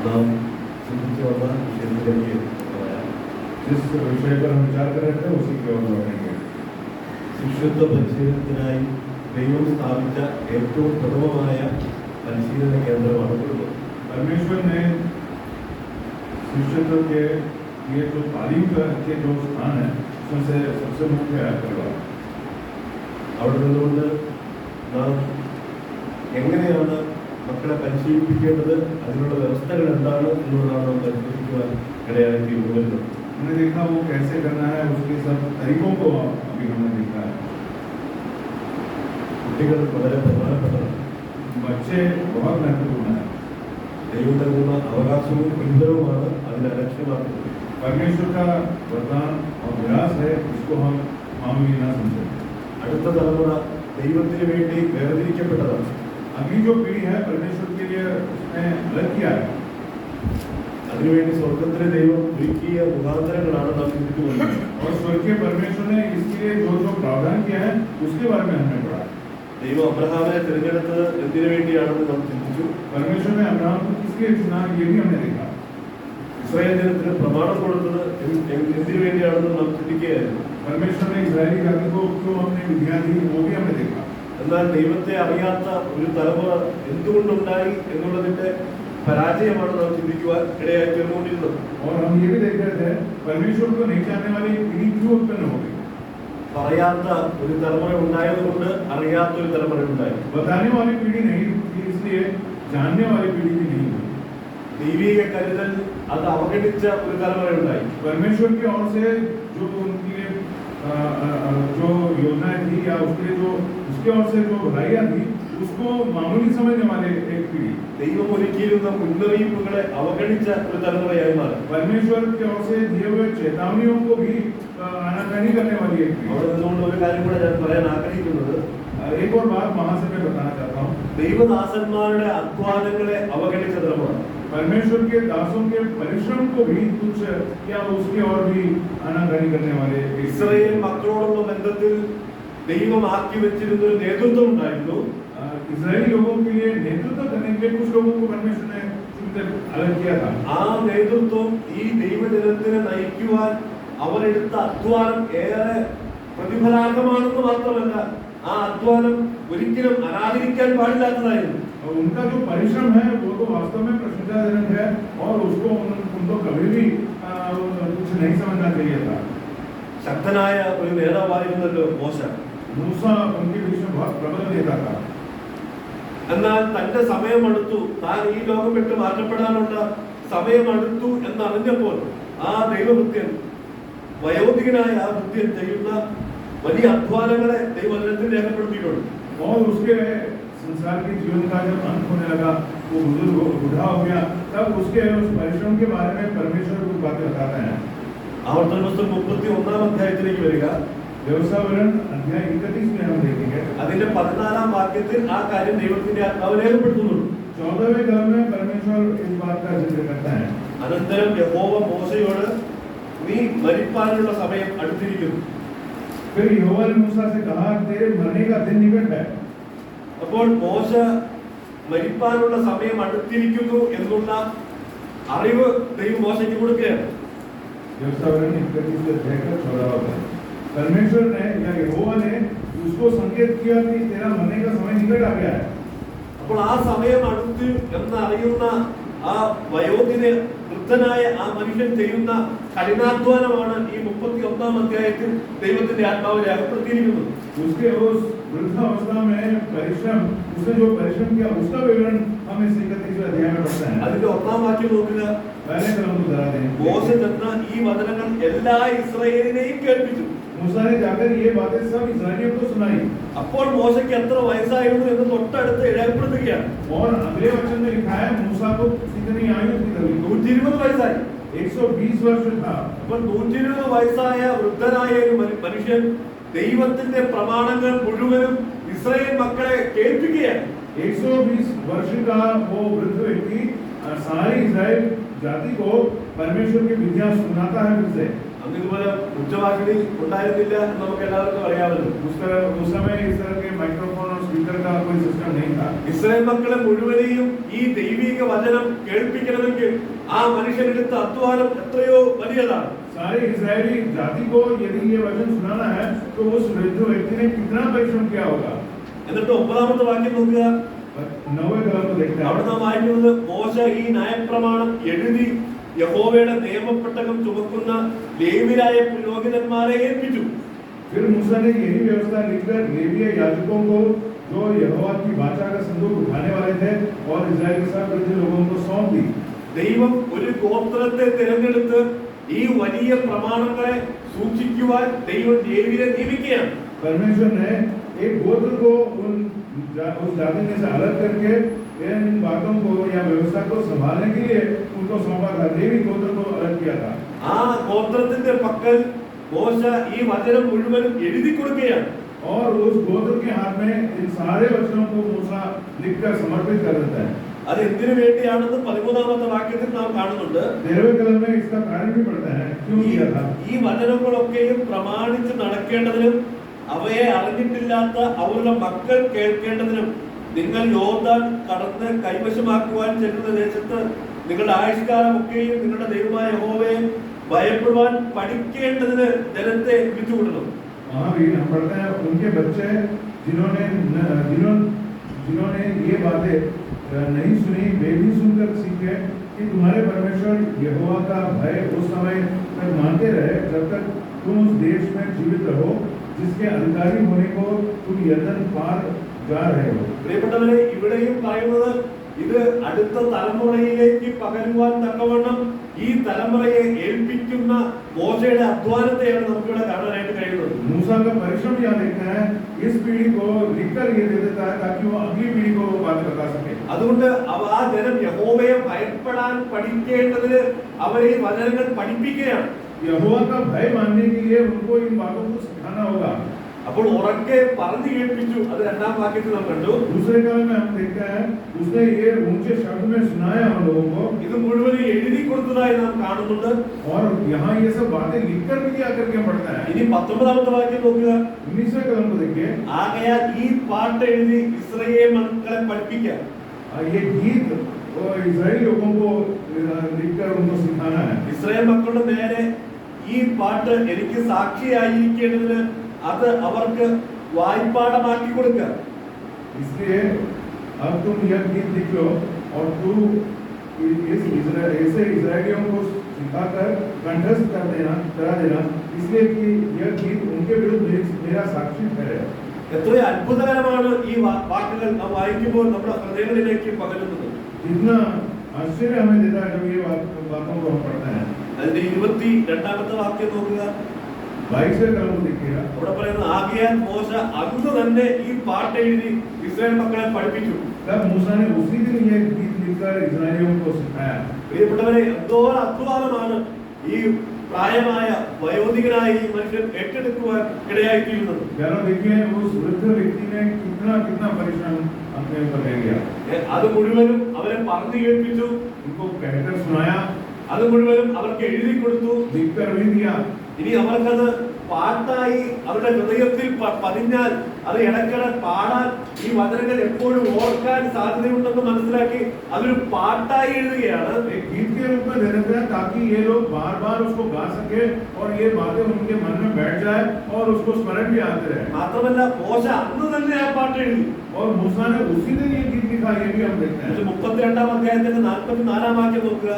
നാം ചിന്തിച്ചു വന്ന വിഷയത്തിലേക്ക് जिस विषय पर हम विचार कर रहे थे उसी की ओर लौटेंगे। ശിഷ്യത്വ പരിശീലനത്തിനായി ദൈവം സ്ഥാപിച്ച ഏറ്റവും പ്രഥമമായ പരിശീലന കേന്ദ്രമാണ് കുടുംബം. परमेश्वर ने शिष्यत्व के ये जो तालीम के जो स्थान है उसमें से सबसे मुख्य है परिवार। അവിടെ നിന്നുകൊണ്ട് നാം എങ്ങനെയാണ് മക്കളെ പരിശീലിപ്പിക്കേണ്ടത്, അതിനുള്ള വ്യവസ്ഥകൾ എന്താണ് എന്നുള്ളതാണ് നാം പരിശോധിക്കുവാൻ ഇടയായി വരുന്നത്. हमने देखा वो कैसे करना है, उसके सब तरीकों को अभी हमने देखा है। കുട്ടികൾ വളരെ പ്രധാനപ്പെട്ടതാണ്. बच्चे बहुत महत्वपूर्ण है। ദൈവം നൽകുന്ന അവകാശവും പിന്തുണവുമാണ് അതിനെ അലക്ഷ്യമാക്കുന്നത്. परमेश्वर का वरदान और विरासत है, इसको हम मामूली ना समझें। അടുത്ത തലമുറ ദൈവത്തിന് വേണ്ടി വേർതിരിക്കപ്പെട്ടതാണ്. अगली जो पीढ़ी है परमेश्वर के लिए उसने अलग किया है। അതിനുവേണ്ടി സ്വർഗത്തിലെ ദൈവം ഒരുക്കിയ മുഖാന്തരങ്ങളാണ് നാം ചിന്തിക്കുന്നത്. और स्वर्गीय परमेश्वर ने इसके लिए जो जो प्रावधान किया है उसके बारे में हमने पढ़ा। ദൈവം അബ്രഹാമിനെ തിരഞ്ഞെടുത്തത് എന്തിനു വേണ്ടിയാണെന്ന് നാം ചിന്തിച്ചു. परमेश्वर ने अब्राहम को किसके लिए चुना, ये भी हमने देखा। ഇസ്രായേൽ ജനത്തിന് പ്രമാണം കൊടുത്തത് എന്തിനു വേണ്ടിയാണെന്ന് നാം ചിന്തിക്കുകയായിരുന്നു. परमेश्वर ने इस्राएली जाति को क्यों हमने विधियां दी, वो भी हमने देखा। എന്നാൽ ദൈവത്തെ അറിയാത്ത ഒരു തലമുറ എന്തുകൊണ്ടുണ്ടായി എന്നുള്ളതിന്റെ പരാജയമാണ് നാം ചിന്തിക്കുവാൻ ഇടയായി തീർന്നുകൊണ്ടിരുന്നത്. और हम ये भी देख रहे थे परमेश्वर को नहीं जानने वाली पीढ़ी क्यों उत्पन्न हो गई। പറയാത്ത ഒരു തലമുറ ഉണ്ടായതുകൊണ്ട് അറിയാത്ത ഒരു തലമുറ ഉണ്ടായി. बताने वाली पीढ़ी नहीं थी, इसलिए जानने वाली पीढ़ी भी नहीं हुई। ദൈവിക കരുതൽ അത് അവഗണിച്ച ഒരു തലമുറ ഉണ്ടായി. परमेश्वर की ओर से जो उनकी जो योजनाएं थी या उसके जो उसके ओर से जो भलाइयां थी उसको मामूली समझने वाले एक पीढ़ी। ദൈവം ഒരുക്കിയിരുന്ന മുന്നറിയിപ്പുകളെ അവഗണിച്ച ഒരു തലമുറയായി മാറി. परमेश्वर की ओर से दिए हुए चेतावनियों को भी आनाकानी करने वाली एक पीढ़ी। അവിടെ നിന്നുകൊണ്ട് ഒരു കാര്യം കൂടെ ഞാൻ പറയാൻ ആഗ്രഹിക്കുന്നത്, एक और बात वहां से मैं बताना चाहता हूँ। ദൈവദാസന്മാരുടെ അധ്വാനങ്ങളെ അവഗണിച്ച തലമുറ. परमेश्वर के दासों के परिश्रम को भी कुछ या उसके और भी आनाकानी करने वाले ഇസ്രായേൽ മക്കളോടുള്ള ബന്ധത്തിൽ ദൈവം ആക്കി വെച്ചിരുന്ന ഒരു നേതൃത്വം ഉണ്ടായിരുന്നു. इजरायली लोगों के लिए नेतृत्व करने के लिए कुछ लोगों को परमेश्वर ने चुनकर अलग किया था। ആ നേതൃത്വം ഈ ദൈവജനത്തിനെ നയിക്കുവാൻ അവരെടുത്ത അധ്വാനം ഏറെ പ്രതിഫലാർഹമാണെന്ന് മാത്രമല്ല, ആ അധ്വാനം ഒരിക്കലും അനാദരിക്കാൻ പാടില്ലാത്തതായിരുന്നു. और उनका जो परिश्रम है वो तो वास्तव में प्रशंसाजनक है और उसको उनको कभी भी कुछ नहीं समझना चाहिए था। ശക്തനായ ഒരു നേതാവായിരുന്നല്ലോ മോശ. मूसा उनके बीच में बहुत प्रबल नेता था। എന്നാൽ തന്റെ സമയമെടുത്തു, താൻ ഈ ലോകം വിട്ട് മാറ്റപ്പെടാനുള്ള സമയമെടുത്തു എന്നറിഞ്ഞപ്പോൾ ആ ദൈവഭൃത്യൻ, വയോധികനായ ആ ഭൃത്യൻ ചെയ്യുന്ന വലിയ അധ്വാനങ്ങളെ ദൈവജനത്തിൽ രേഖപ്പെടുത്തിയിട്ടുണ്ട്. और उसके संसार के जीवन का जब अंत होने लगा, वो बुजुर्ग बूढ़ा हो गया, तब उसके उस परिश्रम के बारे में परमेश्वर कुछ बातें बताते हैं। ആവർത്തന പുസ്തകം 31 അധ്യായത്തിലേക്ക് വരിക. व्यवस्थावरण अध्याय 31 में हम देखेंगे। അതിന്റെ 14 വാക്യത്തിൽ ആ കാര്യം ദൈവത്തിന്റെ ആത്മാവ് രേഖപ്പെടുത്തുന്നുണ്ട്. 14वें कलम में परमेश्वर इस बात का जिक्र करता है। അനന്തരം യഹോവ മോശയോട്, നീ മരിപ്പാനുള്ള സമയം അടുത്തിരിക്കുന്നു. फिर यहोवा ने मूसा से कहा, तेरे मरने का दिन निकट है। അപ്പോൾ മോശ മരിപ്പാനുള്ള സമയം അടുത്തിരിക്കുന്നു എന്നുള്ള അറിവ് ദൈവം മോശയ്ക്ക് കൊടുക്കുകയാണ്. व्यवस्थावरण 31 से लेकर 14 तक परमेश्वर ने या यहोवा ने उसको संकेत किया कि तेरा मरने का समय निकट आ गया है। അപ്പോൾ ആ സമയം അടുത്ത് എന്നറിയുന്ന ആ വയോധിക വൃദ്ധനായ ആ മനുഷ്യൻ ചെയ്യുന്ന കഠിനാധ്വാനമാണ് ഈ 31 അധ്യായത്തിൽ ദൈവത്തിന്റെ ആത്മാവ് രേഖപ്പെടുത്തിയിരിക്കുന്നത്. उसके उस वृद्धावस्था में परिश्रम, उसने जो परिश्रम किया उसका विवरण हम इस 31वें अध्याय में पढ़ते हैं। അതിന്റെ 1 വാക്യം നോക്കുക. पहले कलम को जरा दें। മോശ ചെന്ന് ഈ വചനങ്ങൾ എല്ലാ ഇസ്രായേലിനെയും കേൾപ്പിച്ചു. मूसा ने जाकर ये बातें सब इस्राएलियों को सुनाई। അപ്പോൾ മോശയ്ക്ക് എത്ര വയസ്സായിരുന്നു എന്ന് തൊട്ടടുത്ത് രേഖപ്പെടുത്തുകയാണ്. और अगले वचन में लिखा है मूसा को कितनी आयु थी तभी? 120 വയസ്സായി. 120 वर्ष था। അപ്പോൾ 120 വയസ്സായ വൃദ്ധനായ ഒരു മനുഷ്യൻ ദൈവത്തിന്റെ പ്രമാണങ്ങൾ മുഴുവനും ഇസ്രായേൽ മക്കളെ കേൾപ്പിക്കുകയാണ്. 120 वर्ष का वो वृद्ध व्यक्ति सारी इस्राएल जाति को परमेश्वर की विधियां सुनाता है। फिर से അന്ന് ഇതുപോലെ ഉച്ചവാഹിനി ഉണ്ടായിരുന്നില്ല എന്ന് നമുക്ക് എല്ലാവർക്കും അറിയാമല്ലോ. उस समय इस तरह के माइक्रोफोन और स्पीकर का कोई सिस्टम नहीं था. ഇസ്രായേൽ മക്കളെ മുഴുവനെയും ഈ ദൈവിക വചനം കേൾപ്പിക്കണമെങ്കിൽ ആ മനുഷ്യനെടുത്ത അധ്വാനം എത്രയോ വലിയതാണ്. सारे इजरायली जाति को यदि ये वचन सुनाना है तो उस व्यक्ति ने कितना परिश्रम किया होगा. എന്നിട്ട് 9ാമത്തെ വാക്യം നോക്കുക. 9वें कलम को देखते हैं. അവിടെ നാം വായിക്കുന്നത് മോശ ഈ ന്യായപ്രമാണം എഴുതി യഹോവയുടെ നിയമപ്പെട്ടകം ചുമക്കുന്ന ലേവ്യരായ പുരോഹിതന്മാരെ ഏൽപ്പിച്ചു. फिर मूसा ने यही व्यवस्था लिखकर लेवीय याजकों को जो यहोवा की वाचा का संदूक उठाने वाले थे और इजराइल के सब वृद्ध लोगों को सौंप दी. ദൈവം ഒരു ഗോത്രത്തെ തിരഞ്ഞെടുത്ത് ഈ വലിയ പ്രമാണങ്ങളെ സൂക്ഷിക്കുവാൻ ദൈവം ലേവ്യരെ നിയമിക്കുകയാണ്. परमेश्वर ने एक गोत्र को उस जाति में से अलग करके इन बातों को या व्यवस्था को संभालने के लिए उनको सौंपा था. लेवी गोत्र को अलग किया था. ആ ഗോത്രത്തിന്റെ പക്കൽ മോശ ഈ വചനം മുഴുവൻ എഴുതി കൊടുക്കുകയാണ്. और उस गोत्र के हाथ में इन सारे वचनों को मूसा लिखकर समर्पित कर देता है. അത് എന്തിനു വേണ്ടിയാണെന്ന് 13ാമത്തെ വാക്യത്തിൽ നാം കാണുന്നുണ്ട്. 13वें कलम में इसका कारण भी पढ़ते हैं क्यों किया था. ഈ വചനങ്ങളൊക്കെയും പ്രമാണിച്ച് നടക്കേണ്ടതിനും അവയെ അറിഞ്ഞിട്ടില്ലാത്ത അവരുടെ മക്കൾ കേൾക്കേണ്ടതിനും നിങ്ങൾ യോർദാൻ കടന്ന് കൈവശമാക്കുവാൻ ചെല്ലുന്ന ദേശത്ത് നിങ്ങളുടെ ആയുഷ്കാലമൊക്കെയും നിങ്ങളുടെ ദൈവമായ യഹോവയെ ഭയപ്പെടുവാൻ പഠിക്കേണ്ടതിന് ജനത്തെ വിളിച്ചുകൊള്ളണം. वहाँ भी हम पढ़ते हैं उनके बच्चे जिन्होंने ये बातें नहीं सुनी वे भी सुनकर सीखे कि तुम्हारे परमेश्वर यहोवा का भय उस समय तक मानते रहे जब तक तुम उस देश में जीवित रहो जिसके अधिकारी होने को तुम यर्दन पार जा रहे हो. പ്രിയപ്പെട്ടവരെ, ഇവിടെയും പറയുന്നത് ഇത് അടുത്ത തലമുറയിലേക്ക് പകരുവാൻ തക്കവണ്ണം ഈ തലമുറയെ ഏൽപ്പിക്കുന്ന മോശയുടെ അധ്വാനത്തെയാണ് നമുക്കിവിടെ കാണാനായിട്ട് കഴിയുന്നത്. मूसा का परिश्रम यहाँ देखते हैं. इस पीढ़ी को लिखकर ये दे देता है ताकि वो अगली पीढ़ी को वो बात बता सके. അതുകൊണ്ട് ആ ജനം യഹോവയെ ഭയപ്പെടാൻ പഠിക്കേണ്ടതിന് അവരെ ഈ വചനങ്ങൾ പഠിപ്പിക്കുകയാണ്. यहोवा का भय मानने के लिए उनको इन बातों को सिखाना होगा. അപ്പോൾ ഉറക്കെ പറഞ്ഞു കേൾപ്പിച്ചു. അത് 2ാം വാക്യത്തിൽ നാം കണ്ടു. दूसरे काल में हम देखते हैं उसने ये ऊंचे शब्द में सुनाया हम लोगों को. ഇത് മുഴുവൻ എഴുതി കൊടുത്തതായി നാം കാണുന്നുണ്ട്. और यहाँ ये सब बातें लिखकर भी दिया करके पढ़ता है. ഇനി 19ാമത്തെ വാക്യം നോക്കുക. 19वें कलम को देखिए. ആകയാൽ ഈ പാട്ട് എഴുതി ഇസ്രായേൽ മക്കളെ പഠിപ്പിക്കുക. ये गीत इजराइल लोगों को लिखकर उनको सिखाना है. ഇസ്രായേൽ മക്കളുടെ നേരെ ഈ പാട്ട് എനിക്ക് സാക്ഷിയായിരിക്കേണ്ടതിന് അത് അവർക്ക് വായ്പാഠമാക്കി കൊടുക്കുക. इसलिए अब तुम यह गीत लिख लो और तू ऐसे इजराइलियों को सिखाकर कंठस्थ करा देना इसलिए कि यह गीत उनके विरुद्ध मेरा साक्षी ठहरे. എത്ര അത്ഭുതകരമാണ് ഈ വാക്കുകൾ നാം വായിക്കുമ്പോൾ നമ്മുടെ ഹൃദയങ്ങളിലേക്ക് പകരുന്നത്. इतना आश्चर्य हमें देता है जब ये बातों को हम पढ़ते हैं. അതിന്റെ 22ാമത്തെ വാക്യം നോക്കുക. 22वें कलम को देखिएगा. അവിടെ പറയുന്നത് ആകയാൽ മോശ അന്ന് തന്നെ ഈ പാട്ട് എഴുതി ഇസ്രായേൽ മക്കളെ പഠിപ്പിച്ചു. तब मूसा ने उसी दिन ये गीत लिखकर इजराइलियों को सिखाया. പ്രിയപ്പെട്ടവരെ, എന്തോ അധ്വാനമാണ് ഈ പ്രായമായ വയോധികനായ ഈ മനുഷ്യൻ ഏറ്റെടുക്കുവാൻ ഇടയായിത്തീരുന്നത്. यारों देखिए उस वृद्ध व्यक्ति ने कितना परिश्रम अपने ऊपर ले लिया. അത് മുഴുവനും അവരെ പറഞ്ഞു കേൾപ്പിച്ചു. उनको कहकर सुनाया. അത് മുഴുവനും അവർക്ക് എഴുതി കൊടുത്തു. लिखकर भी दिया. ഇനി അവർക്കത് പാട്ടായി അവരുടെ ഹൃദയത്തിൽ പതിഞ്ഞാൽ അത് ഇടയ്ക്കിടെ പാടാൻ ഈ വചനങ്ങൾ എപ്പോഴും ഓർക്കാൻ സാധ്യതയുണ്ടെന്ന് മനസ്സിലാക്കി അതൊരു പാട്ടായി എഴുതുകയാണ്. एक गीत के रूप में दे देते हैं ताकि ये लोग बार-बार उसको गा सके और ये बातें उनके मन में बैठ जाए और उसको स्मरण भी आते रहे. മാത്രമല്ല മോശ അന്ന് തന്നെ ആ പാട്ട് എഴുതി. और मूसा ने उसी दिन ये गीत लिखा. ये भी हम देखते हैं. 32ാം അധ്യായത്തിന്റെ 44ാം വാക്യം നോക്കുക.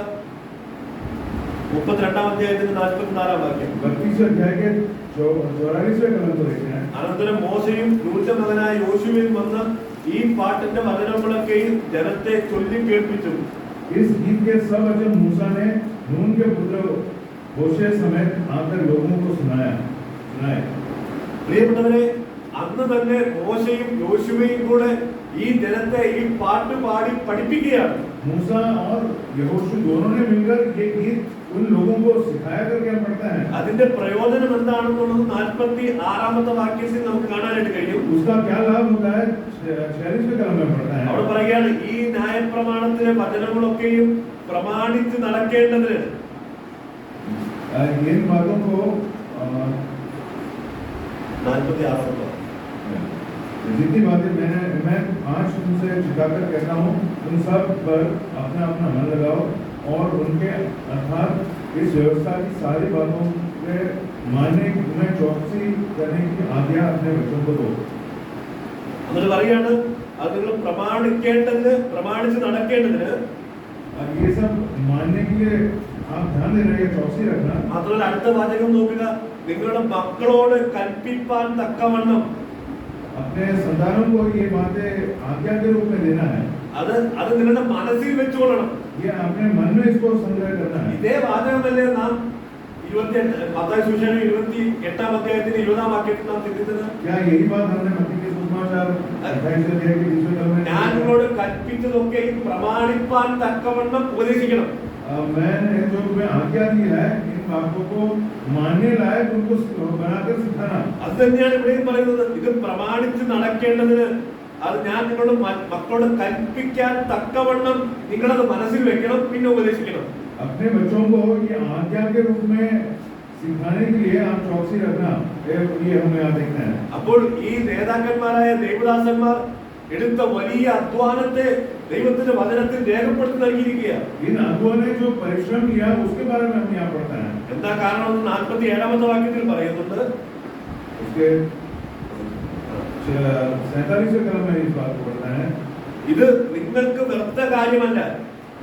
32ാം അധ്യായത്തിന്റെ 44ാം വാക്യം. 32 अध्याय के 44वें कलम को देखते हैं. അനന്തരം മോശയും നൂന്റെ മകനായ യോശുവയും വന്ന് ഈ പാട്ടിന്റെ വചനങ്ങളൊക്കെയും ജനത്തെ ചൊല്ലി കേൾപ്പിച്ചു. इस गीत के सब वचन मूसा ने नून के पुत्र होशे समेत आकर लोगों को सुनाए. പ്രിയപ്പെട്ടവരെ, അന്ന് തന്നെ മോശയും യോശുവയും കൂടെ ഈ ജനത്തെ ഈ പാട്ട് പാടി പഠിപ്പിക്കുകയാണ്. मूसा और यहोशू दोनों ने मिलकर ये गीत उन लोगों को सिखाया करके हम पढ़ते हैं. അതിന്റെ പ്രയോജനം എന്താണെന്നുള്ളത് 46ാമത്തെ വാക്യത്തിൽ നമുക്ക് കാണാനായിട്ട് കഴിയും. उसका क्या लाभ होता है 46वें कलम में पढ़ते हैं. അവിടെ പറയുകയാണ് ഈ ന്യായപ്രമാണത്തിലെ വചനങ്ങളൊക്കെയും പ്രമാണിച്ച് നടക്കേണ്ടതിന് इन बातों को 46 जितनी बातें मैं आज तुमसे चिताकर कहता हूँ, उन सब पर अपना अपना मन लगाओ और उनके अर्थात इस व्यवस्था की सारी बातों के मानने की तुम्हें चौकसी करने की आज्ञा अपने बच्चों को दो। എന്നിട്ട് പറയാണ് അത് നിങ്ങൾ പ്രമാണിക്കേണ്ടതിന് പ്രമാണിച്ച് നടക്കേണ്ടതിന് ये सब मानने के लिए आप ध्यान दे रहे हैं, चौकसी रखना। മാത്രമല്ല അടുത്ത വാചകം നോക്കുക, നിങ്ങളുടെ മക്കളോട് കൽപ്പിപ്പാൻ തക്കവണ്ണം अपने संतानों को ये बातें आज्ञा के रूप में देना है। അത് നിങ്ങളുടെ മനസ്സിൽ വെച്ചുകൊള്ളണം. ये अपने मन में इसको संग्रह करना है। ഇതേ വാചകമല്ലേ നാം 28 മത്തായി സുവിശേഷം 28 അധ്യായത്തിൽ 20 വാക്യത്തിൽ നാം ചിന്തിച്ചത്? क्या यही बात हमने मत्ती के सुसमाचार 28 अध्याय के 20वें पद में ഞാൻ നിങ്ങളോട് കൽപ്പിച്ചതൊക്കെ പ്രമാണിപ്പാൻ തക്കവണ്ണം ഉപദേശിക്കണം. मैंने जो तुम्हें आज्ञा दी है, इन बातों को मानने लायक उनको बनाकर सिखाना। അത് തന്നെയാണ് ഇവിടെയും പറയുന്നത്. ഇത് പ്രമാണിച്ച് നടക്കേണ്ടതിന് അത് ഞാൻ നിങ്ങളുടെ മക്കളോട് കൽപ്പിക്കാൻ തക്കവണ്ണം നിങ്ങളത് മനസ്സിൽ വെക്കണം, പിന്നെ ഉപദേശിക്കണം. अपने बच्चों को ये आज्ञा के रूप में सिखाने के लिए आप चौकसी रखना, ये हमें याद रखना है। അപ്പോൾ ഈ നേതാക്കന്മാരായ ദൈവദാസന്മാർ എടുത്ത വലിയ അധ്വാനത്തെ ദൈവത്തിന്റെ വചനത്തിൽ രേഖപ്പെടുത്തി നൽകിയിരിക്കുകയാണ്. इन अगुओं ने जो परिश्रम किया उसके बारे में हम यहाँ पढ़ते हैं। എന്താ കാരണം? 47 വാക്യത്തിൽ പറയുന്നുണ്ട്. उसके 47वें कलम में इस बात को पढ़ते हैं। ഇത് നിങ്ങൾക്ക് വ്യർത്ഥ കാര്യമല്ല,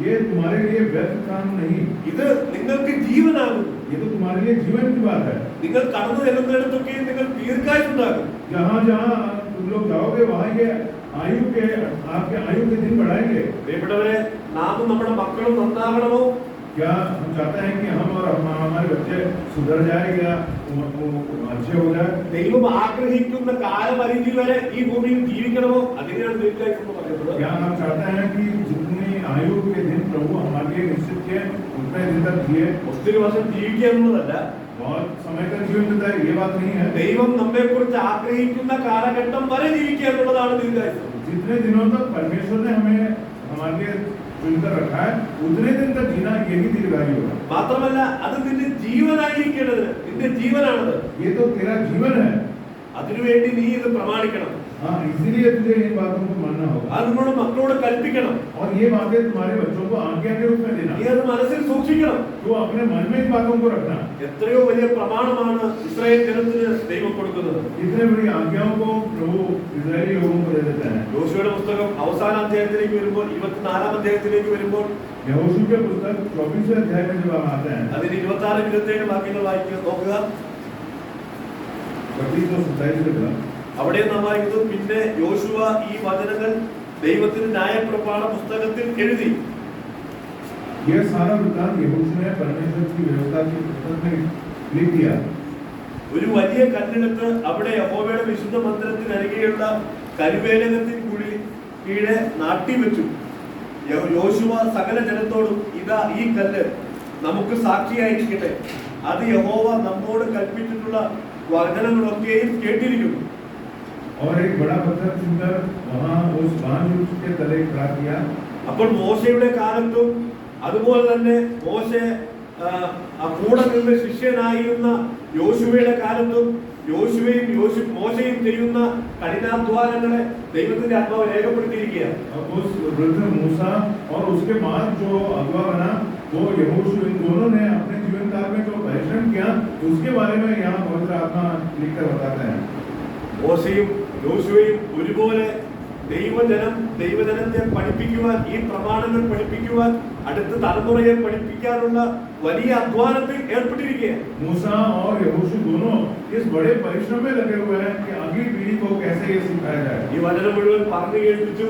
ये तुम्हारे लिए व्यर्थ काम नहीं, ഇത് നിങ്ങൾക്ക് ജീവനാകും. ये तो तुम्हारे लिए जीवन की बात है। നിങ്ങൾ കടന്നു ചെല്ലുന്നിടത്തൊക്കെ നിങ്ങൾ ദീർഘായുണ്ടാകും. जहाँ जहाँ तुम लोग जाओगे वहाँ ये आपके आयु के दिन बढ़ाएंगे। പ്രിയപ്പെട്ടവരെ, നാമും നമ്മുടെ മക്കളും നന്നാകണമോ? क्या हम चाहते हैं कि हम और हमारे बच्चे सुधर जाएगा, अच्छे हो जाए? ദൈവം ആഗ്രഹിക്കുന്ന കാലപരിധി വരെ ഈ ഭൂമിയിൽ ജീവിക്കണമോ? അതിനെയാണ് ദീർഘായുസ് എന്ന് പറയുന്നത്. क्या हम चाहते हैं कि जितनी आयु के दिन प्रभु हमारे लिए निश्चित किए उतने दिन तक जिए? ഒത്തിരി വർഷം ജീവിക്കുക എന്നുള്ളതല്ല, बहुत समय तक जीवन देता है, ये बात नहीं है। ദൈവം നമ്മെ കുറിച്ച് ആഗ്രഹിക്കുന്ന കാലഘട്ടം വരെ ജീവിക്കുക എന്നുള്ളതാണ് ദീർഘായുസ്. जितने दिनों तक परमेश्वर ने हमें हमारे लिए चुनकर रखा है, उतने दिन तक जीना, यही दीर्घायु है। മാത്രമല്ല അത് നിന്റെ ജീവനായിരിക്കേണ്ടത്, നിന്റെ ജീവനാണത്. ये तो तेरा जीवन है। അതിനുവേണ്ടി നീ ഇത് പ്രമാണിക്കണം. हाँ, इसीलिए तुझे इन बातों को मानना होगा അത് നിങ്ങളുടെ മക്കളോട് കൽപ്പിക്കണം. और ये बातें तुम्हारे बच्चों को आज्ञा के रूप में देना। നീ അത് മനസ്സിൽ സൂക്ഷിക്കണം. तो अपने मन में इन बातों को रखना। എത്രയോ വലിയ പ്രമാണമാണ് ഇസ്രായേൽ ജനത്തിന് ദൈവം കൊടുക്കുന്നത്. इतने बड़ी आज्ञाओं को प्रभु इस्राएली लोगों को दे देता है। യോശുവയുടെ പുസ്തകം അവസാന അധ്യായത്തിലേക്ക് വരുമ്പോൾ 24 അധ്യായത്തിലേക്ക് വരുമ്പോൾ यहोशू के पुस्तक 24वें अध्याय में जब हम आते हैं, അതിന് 26 27 വാക്യങ്ങൾ വായിക്കുക, നോക്കുക. 25 और 27 അവിടെ നാം വായിക്കുന്നത്, പിന്നെ യോശുവ ഈ വചനങ്ങൾ ദൈവത്തിന്റെ ന്യായപ്രമാണ പുസ്തകത്തിൽ എഴുതി. यह सारा वृत्तांत यहोशू ने परमेश्वर की व्यवस्था की पुस्तक में लिख दिया। ഒരു വലിയ കല്ലെടുത്ത് അവിടെ യഹോവയുടെ വിശുദ്ധ മന്ദിരത്തിനരികെയുള്ള കരുവേലകത്തിൻ കീഴെ നാട്ടിവെച്ചു. യോശുവ സകല ജനത്തോടും, ഇതാ ഈ കല്ല് നമുക്ക് സാക്ഷിയായിരിക്കട്ടെ, അത് യഹോവ നമ്മോട് കൽപ്പിച്ചിട്ടുള്ള വചനങ്ങളൊക്കെയും കേട്ടിരിക്കുന്നു. और एक बड़ा पत्थर चुनकर वहां उस बांज वृक्ष के तले खड़ा किया। അപ്പോൾ മോശയുടെ കാലത്തും അതുപോലെ തന്നെ കൂടെ നിന്ന് ശിഷ്യനായിരുന്ന യോശുവയുടെ കാലത്തും മോശയും ചെയ്യുന്ന കഠിനാധ്വാനങ്ങളെ ദൈവത്തിന്റെ ആത്മാവ് രേഖപ്പെടുത്തിയിരിക്കുകയാണ്. उस वृद्ध मूसा और उसके बाद जो अगुआ बना वो यहोशू, इन दोनों ने अपने जीवन काल में जो परिश्रम किया उसके बारे में यहाँ पवित्र आत्मा लिखकर बताते हैं। മോശയും യോശുവയും ഒരുപോലെ ദൈവജനത്തെ പഠിപ്പിക്കുവാൻ, ഈ പ്രമാണങ്ങൾ പഠിപ്പിക്കുവാൻ, അടുത്ത തലമുറയെ പഠിപ്പിക്കാനുള്ള വലിയ അധ്വാനത്തിൽ ഏർപ്പെട്ടിരിക്കുകയാണ്. मूसा और यहोशू दोनों इस बड़े परिश्रम में लगे हुए हैं कि अगली पीढ़ी को कैसे ये सिखाया जाए। ഈ വചനം മുഴുവൻ പറഞ്ഞു കേൾപ്പിച്ചു,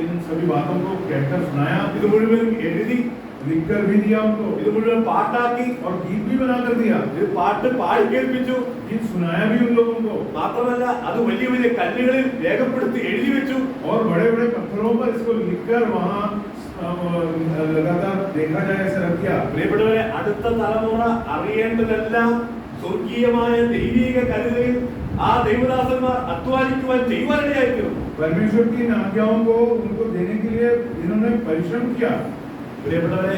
इन सभी बातों को कहकर सुनाया, ഇത് മുഴുവൻ എഴുതി, लिखकर भी दिया उनको, ഇത് മുഴുവൻ പാട്ടാക്കി, और गीत भी बनाकर दिया, ഇത് പാട്ട് പാടി കേൾപ്പിച്ചു. गीत सुनाया भी उन लोगों को, മാത്രമല്ല അത് വലിയ വലിയ കല്ലുകളിൽ രേഖപ്പെടുത്തി എഴുതി വെച്ചു. और बड़े बड़े पत्थरों पर इसको लिखकर वहाँ लगातार देखा जाए ऐसा रख दिया। പ്രിയപ്പെട്ടവരെ, അടുത്ത തലമുറ അറിയേണ്ടതെല്ലാം സ്വർഗീയമായ ദൈവിക കരുതലിൽ ആ ദൈവദാസന്മാർ അധ്വാനിക്കുവാൻ ചെയ്യുവാനിടയായിരിക്കും. परमेश्वर की इन आज्ञाओं को उनको देने के लिए इन्होंने परिश्रम किया। പ്രിയപ്പെട്ടവരെ,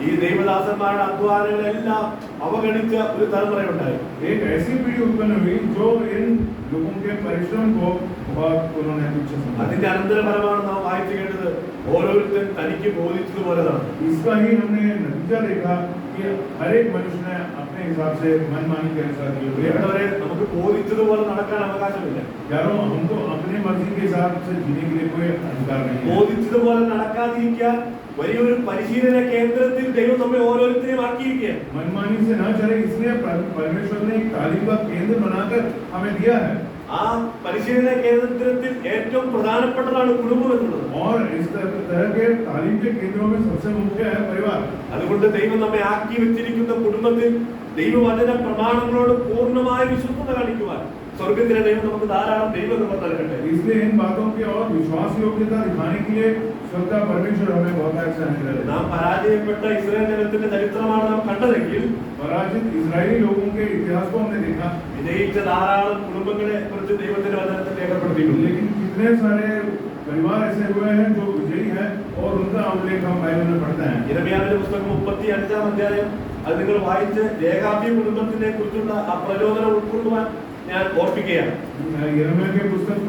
ഈ ദൈവദാസന്മാരുടെ അധ്വാനങ്ങളെല്ലാം അവഗണിച്ച ഒരു തലമുറയുണ്ടായി. एक ऐसी पीढ़ी उत्पन्न हुई जो इन लोगों के परिश्रम को बहुत उन्होंने तुच्छ समझा। അതിന്റെ അനന്തരഫലമാണ് നാം വായിച്ചു കേട്ടത്, ഓരോരുത്തരും തനിക്ക് ബോധിച്ചതുപോലെ നടന്നു. इसका ही हमने नतीजा देखा कि हर एक मनुष्य ने अपने हिसाब से मनमानी के अनुसार किए। പ്രിയപ്പെട്ടവരെ, നമുക്ക് ബോധിച്ചതുപോലെ നടക്കാൻ അവകാശമില്ല. यारों, हमको अपनी मर्जी के हिसाब से जीने के लिए कोई अधिकार नहीं है। ബോധിച്ചതുപോലെ നടക്കാതിരിക്കാൻ വലിയൊരു പരിശീലന കേന്ദ്രത്തിൽ ദൈവം നമ്മെ ഓരോരുത്തരെയും ആക്കിയിരിക്കുകയാണ്. मनमानी से ना चले इसलिए परमेश्वर ने एक तालीम का केंद्र बनाकर हमें दिया है। ആ പരിശീലന കേന്ദ്രത്തിൽ ഏറ്റവും പ്രധാനപ്പെട്ടതാണ് കുടുംബം എന്നുള്ളത്. और इस तरह के तालीम के केंद्रों में सबसे मुख्य है परिवार। അതുകൊണ്ട് ദൈവം നമ്മെ ആക്കി വെച്ചിരിക്കുന്ന കുടുംബത്തിൽ ദൈവവചന പ്രമാണങ്ങളോട് പൂർണ്ണമായ വിശ്വസ്തത കാണിക്കുവാൻ സ്വർഗത്തിലെ ദൈവം നമുക്ക് ധാരാളം ദൈവകൃപ നൽകട്ടെ. इसलिए इन बातों की और विश्वास योग्यता दिखाने के लिए स्वर्ग का परमेश्वर हमें बहुत अच्छा अनुग्रह दे। നാം പരാജയപ്പെട്ട ഇസ്രായേൽ ജനത്തിന്റെ ചരിത്രമാണ് നാം കണ്ടതെങ്കിൽ पराजित इजरायली लोगों के इतिहास को हमने देखा, വിജയിച്ച ധാരാളം കുടുംബങ്ങളെ കുറിച്ച് ദൈവത്തിന്റെ വചനത്തിൽ രേഖപ്പെടുത്തിയിട്ടുണ്ട്. लेकिन कितने सारे परिवार ऐसे हुए हैं जो विजयी हैं और उनका उल्लेख हम बाइबल में पढ़ते हैं। യിരെമ്യാവിന്റെ പുസ്തകം 35-ാം അധ്യായം അത് നിങ്ങൾ വായിച്ച് രേഖാബി കുടുംബത്തിനെ കുറിച്ചുള്ള ആ പ്രചോദനം ഉൾക്കൊള്ളുവാൻ ഞാൻ ഓർപ്പിക്കുകയാണ്. यिर्मयाह के पुस्तक